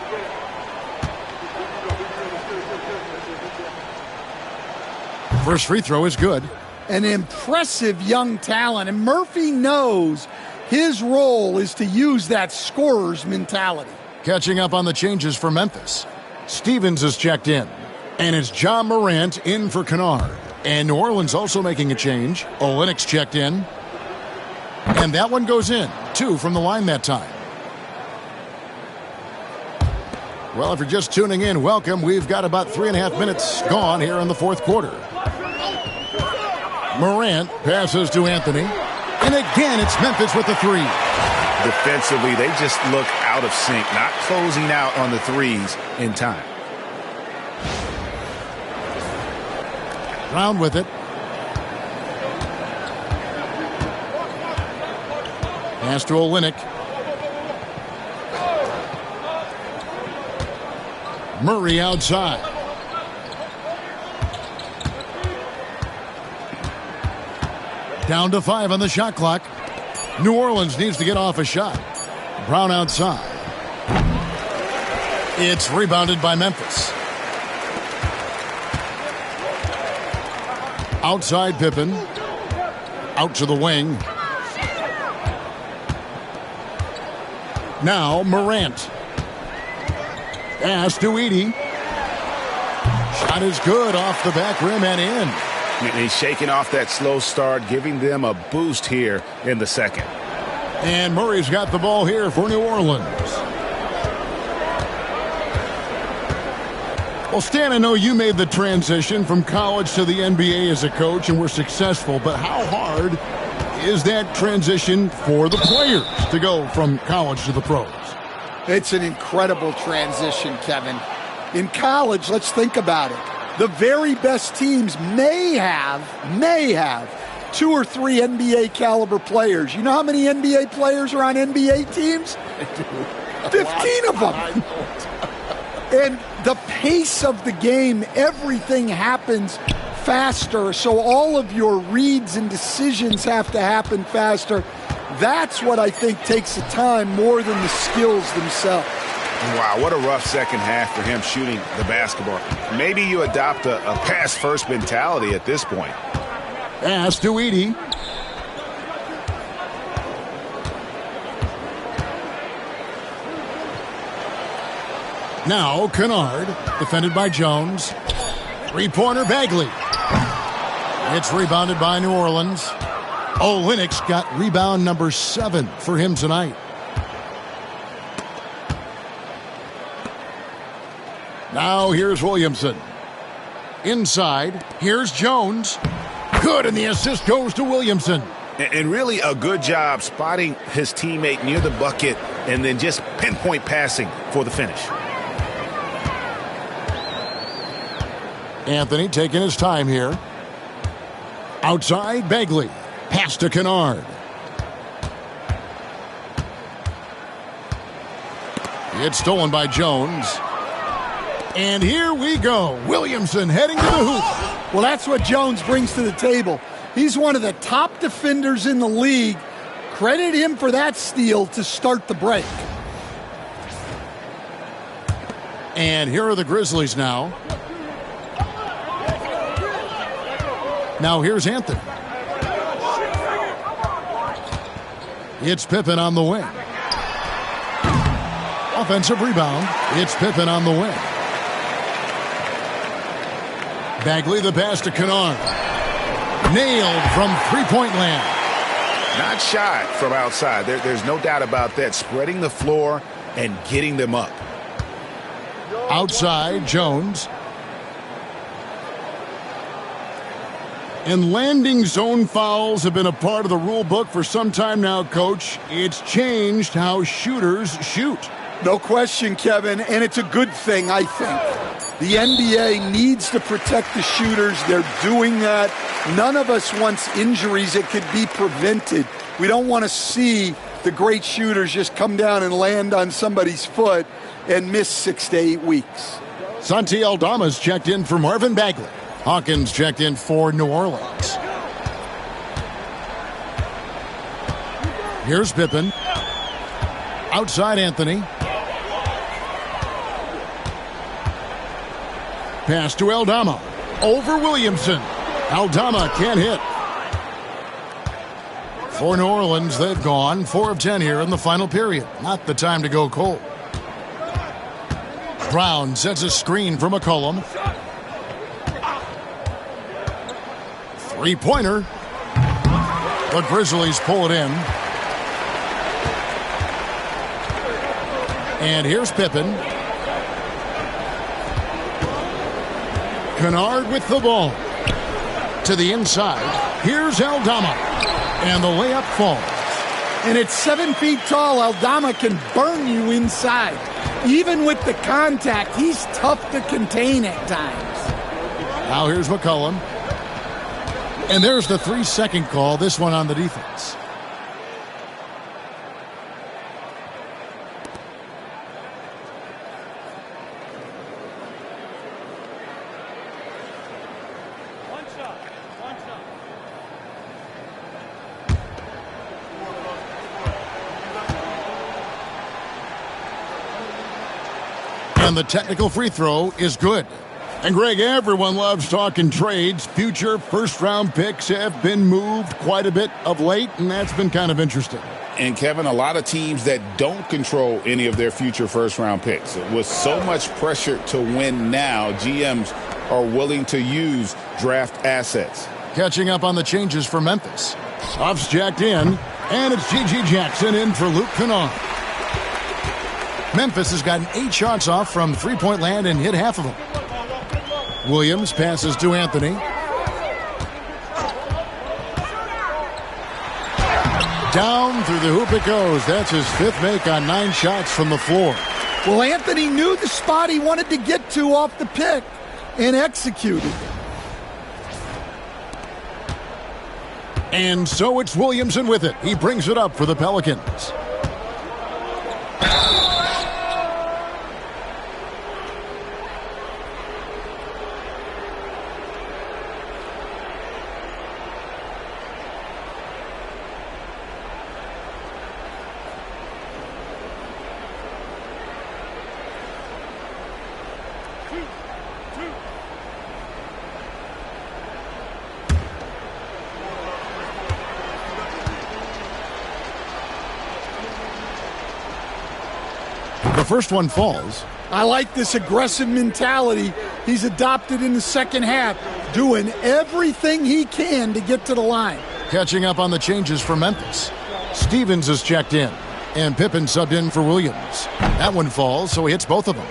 First free throw is good. An impressive young talent, and Murphy knows his role is to use that scorer's mentality. Catching up on the changes for Memphis. Stevens is checked in, and it's Ja Morant in for Kennard. And New Orleans also making a change. Olynyk's checked in, and that one goes in. 2 from the line that time. Well, if you're just tuning in, welcome. We've got about 3.5 minutes gone here in the fourth quarter. Morant passes to Anthony. And again, it's Memphis with the 3. Defensively, they just look out of sync, not closing out on the threes in time. Brown with it. Pass to Olynyk. Murray outside. Down to 5 on the shot clock. New Orleans needs to get off a shot. Brown outside. It's rebounded by Memphis. Outside Pippen. Out to the wing. Now Morant. Pass to Edey. Shot is good off the back rim and in. He's shaking off that slow start, giving them a boost here in the second. And Murray's got the ball here for New Orleans. Well, Stan, I know you made the transition from college to the NBA as a coach and were successful, but how hard is that transition for the players to go from college to the pros? It's an incredible transition, Kevin. In college, let's think about it. The very best teams may have 2 or 3 NBA caliber players. You know how many NBA players are on NBA teams? 15 of them. And the pace of the game, everything happens faster. So all of your reads and decisions have to happen faster. That's what I think takes the time more than the skills themselves. Wow, what a rough second half for him shooting the basketball. Maybe you adopt a pass-first mentality at this point. Pass to Edey. Now Kennard, defended by Jones. Three-pointer Bagley. It's rebounded by New Orleans. Olynyk's got rebound number 7 for him tonight. Now here's Williamson. Inside, here's Jones. Good, and the assist goes to Williamson. And really a good job spotting his teammate near the bucket and then just pinpoint passing for the finish. Anthony taking his time here. Outside, Bagley. Pass to Kennard. It's stolen by Jones. And here we go. Williamson heading to the hoop. Well, that's what Jones brings to the table. He's one of the top defenders in the league. Credit him for that steal to start the break. And here are the Grizzlies now. Now here's Anthony. It's Pippen on the wing. Offensive rebound. It's Pippen on the wing. Bagley, the pass to Kennard. Nailed from three-point land. Not shot from outside. There's no doubt about that. Spreading the floor and getting them up. Outside, Jones. And landing zone fouls have been a part of the rule book for some time now, Coach. It's changed how shooters shoot. No question, Kevin, and it's a good thing, I think. The NBA needs to protect the shooters. They're doing that. None of us wants injuries that could be prevented. We don't want to see the great shooters just come down and land on somebody's foot and miss 6 to 8 weeks. Santi Aldama's checked in for Marvin Bagley. Hawkins checked in for New Orleans. Here's Pippen. Outside Anthony. Pass to Aldama. Over Williamson. Aldama can't hit. For New Orleans, they've gone 4 of 10 here in the final period. Not the time to go cold. Brown sets a screen for McCollum. Three-pointer. The Grizzlies pull it in. And here's Pippen. Kennard with the ball. To the inside. Here's Aldama. And the layup falls. And at 7 feet tall, Aldama can burn you inside. Even with the contact, he's tough to contain at times. Now here's McCollum. And there's the 3-second call, this one on the defense. And the technical free throw is good. And Greg, everyone loves talking trades. Future first-round picks have been moved quite a bit of late, and that's been kind of interesting. And, Kevin, a lot of teams that don't control any of their future first-round picks. With so much pressure to win now, GMs are willing to use draft assets. Catching up on the changes for Memphis. Off's jacked in, and it's G.G. Jackson in for Luke Kennard. Memphis has gotten 8 shots off from three-point land and hit half of them. Williams passes to Anthony. Down through the hoop it goes. That's his 5th make on 9 shots from the floor. Well, Anthony knew the spot he wanted to get to off the pick and executed. And so it's Williamson with it. He brings it up for the Pelicans. The first one falls. I like this aggressive mentality he's adopted in the second half, doing everything he can to get to the line. Catching up on the changes for Memphis. Stevens is checked in, and Pippen subbed in for Williams. That one falls, so he hits both of them.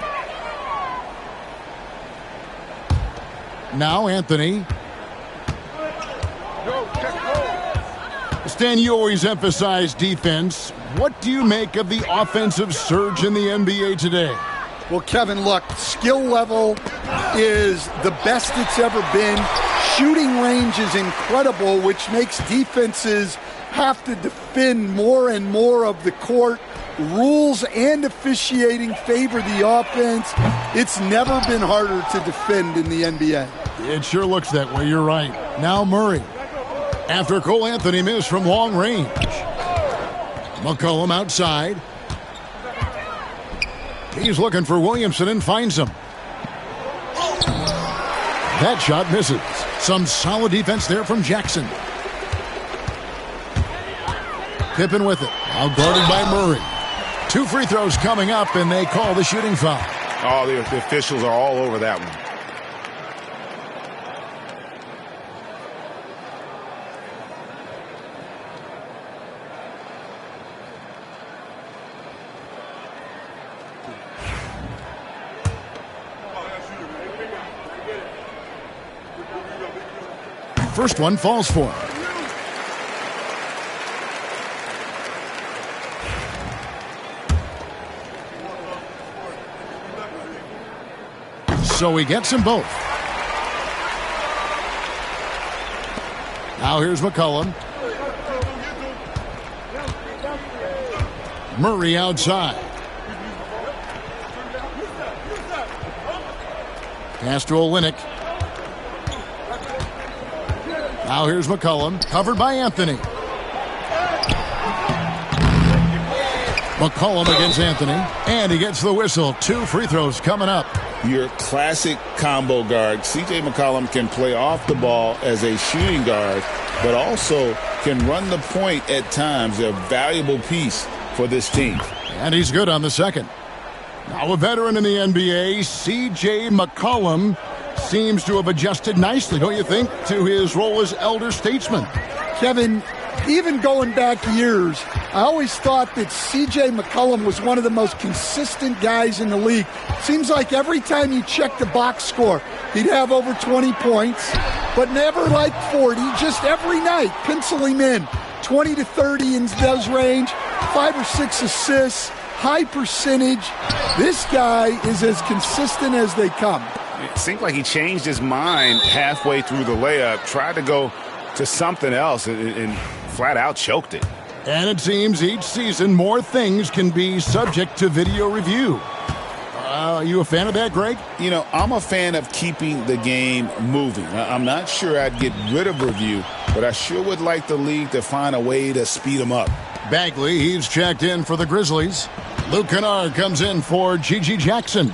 Now Anthony. Stan, you always emphasize defense. What do you make of the offensive surge in the NBA today? Well, Kevin, look, skill level is the best it's ever been. Shooting range is incredible, which makes defenses have to defend more and more of the court. Rules and officiating favor the offense. It's never been harder to defend in the NBA. It sure looks that way. You're right. Now Murray. After Cole Anthony missed from long range. McCollum outside. He's looking for Williamson and finds him. That shot misses. Some solid defense there from Jackson. Pippen with it. Now guarded by Murray. 2 free throws coming up, and they call the shooting foul. Oh, the officials are all over that one. First one falls for him. So he gets them both. Now here's McCollum. Murray outside. Pass to Olynyk. Now here's McCollum, covered by Anthony. McCollum against Anthony, and he gets the whistle. 2 free throws coming up. Your classic combo guard. C.J. McCollum can play off the ball as a shooting guard, but also can run the point at times. A valuable piece for this team. And he's good on the second. Now a veteran in the NBA, C.J. McCollum, seems to have adjusted nicely, don't you think, to his role as elder statesman. Kevin, even going back years, I always thought that C.J. McCollum was one of the most consistent guys in the league. Seems like every time you check the box score, he'd have over 20 points, but never like 40, just every night, pencil him in. 20 to 30 in those range, 5 or 6 assists, high percentage. This guy is as consistent as they come. It seemed like he changed his mind halfway through the layup, tried to go to something else, and flat out choked it. And it seems each season more things can be subject to video review. Are you a fan of that, Greg? You know, I'm a fan of keeping the game moving. I'm not sure I'd get rid of review, but I sure would like the league to find a way to speed them up. Bagley, he's checked in for the Grizzlies. Luke Kennard comes in for Gigi Jackson.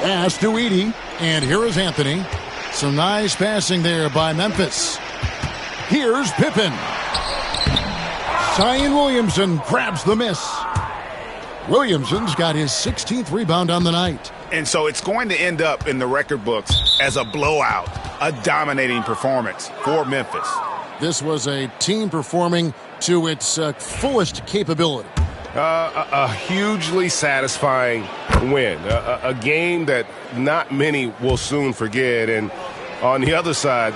Pass to Edey, and here is Anthony. Some nice passing there by Memphis. Here's Pippen. Zion Williamson grabs the miss. Williamson's got his 16th rebound on the night. And so it's going to end up in the record books as a blowout, a dominating performance for Memphis. This was a team performing to its fullest capability. A hugely satisfying win. A game that not many will soon forget. And on the other side,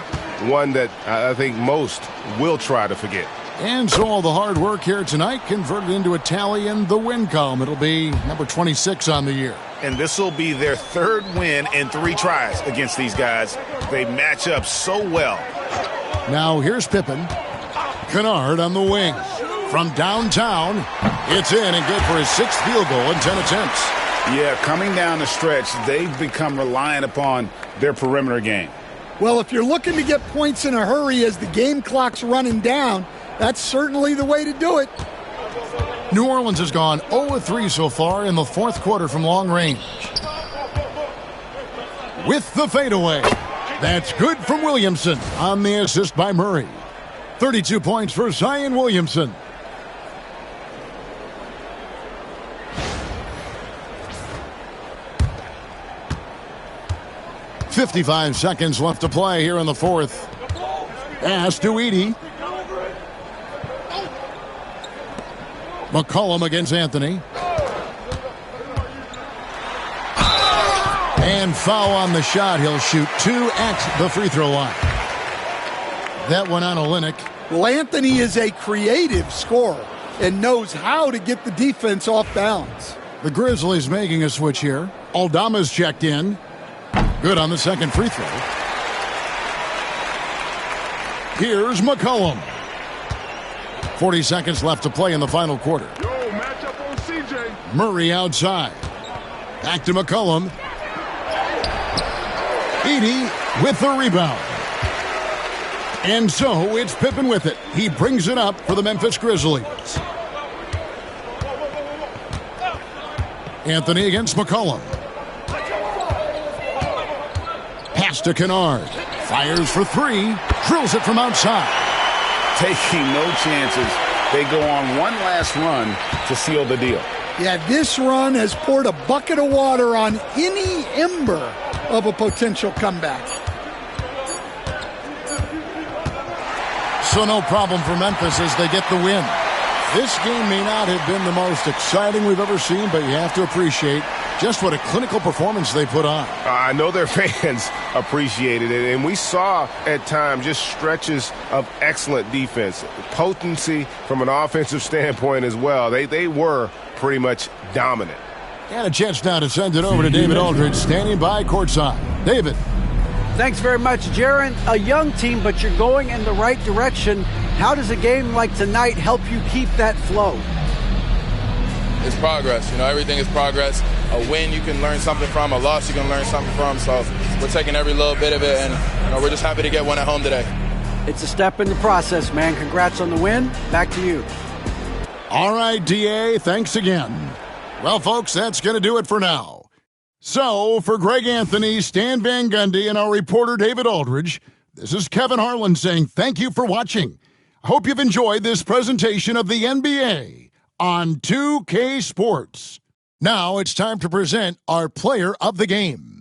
one that I think most will try to forget. And so all the hard work here tonight converted into a tally in the win column. It'll be number 26 on the year. And this will be their 3rd win in 3 tries against these guys. They match up so well. Now here's Pippen. Kennard on the wing. From downtown, it's in and good for his 6th field goal in 10 attempts. Yeah, coming down the stretch, they've become reliant upon their perimeter game. Well, if you're looking to get points in a hurry as the game clock's running down, that's certainly the way to do it. New Orleans has gone 0-3 so far in the 4th quarter from long range. With the fadeaway. That's good from Williamson on the assist by Murray. 32 points for Zion Williamson. .55 seconds left to play here in the 4th. Pass to Edey. McCollum against Anthony. And foul on the shot. He'll shoot 2 at the free throw line. That one on Olynyk. Well, Anthony is a creative scorer and knows how to get the defense off balance. The Grizzlies making a switch here. Aldama's checked in. Good on the second free throw. Here's McCollum. 40 seconds left to play in the final quarter. Matchup on CJ. Murray outside. Back to McCollum. Edey with the rebound. And so it's Pippen with it. He brings it up for the Memphis Grizzlies. Anthony against McCollum. Pass to Kennard. Fires for 3. Drills it from outside. Taking no chances. They go on one last run to seal the deal. Yeah, this run has poured a bucket of water on any ember of a potential comeback. So no problem for Memphis as they get the win. This game may not have been the most exciting we've ever seen, but you have to appreciate just what a clinical performance they put on. I know their fans appreciated it, and we saw at times just stretches of excellent defense, potency from an offensive standpoint as well. They were pretty much dominant. And a chance now to send it over to David Aldridge, standing by courtside. David. Thanks very much, Jaron. A young team, but you're going in the right direction. How does a game like tonight help you keep that flow? It's progress. You know, everything is progress. A win you can learn something from, a loss you can learn something from. So we're taking every little bit of it, and we're just happy to get one at home today. It's a step in the process, man. Congrats on the win. Back to you. All right, DA, thanks again. Well, folks, that's going to do it for now. So, for Greg Anthony, Stan Van Gundy, and our reporter David Aldridge, this is Kevin Harlan saying thank you for watching. I hope you've enjoyed this presentation of the NBA on 2K Sports. Now it's time to present our player of the game.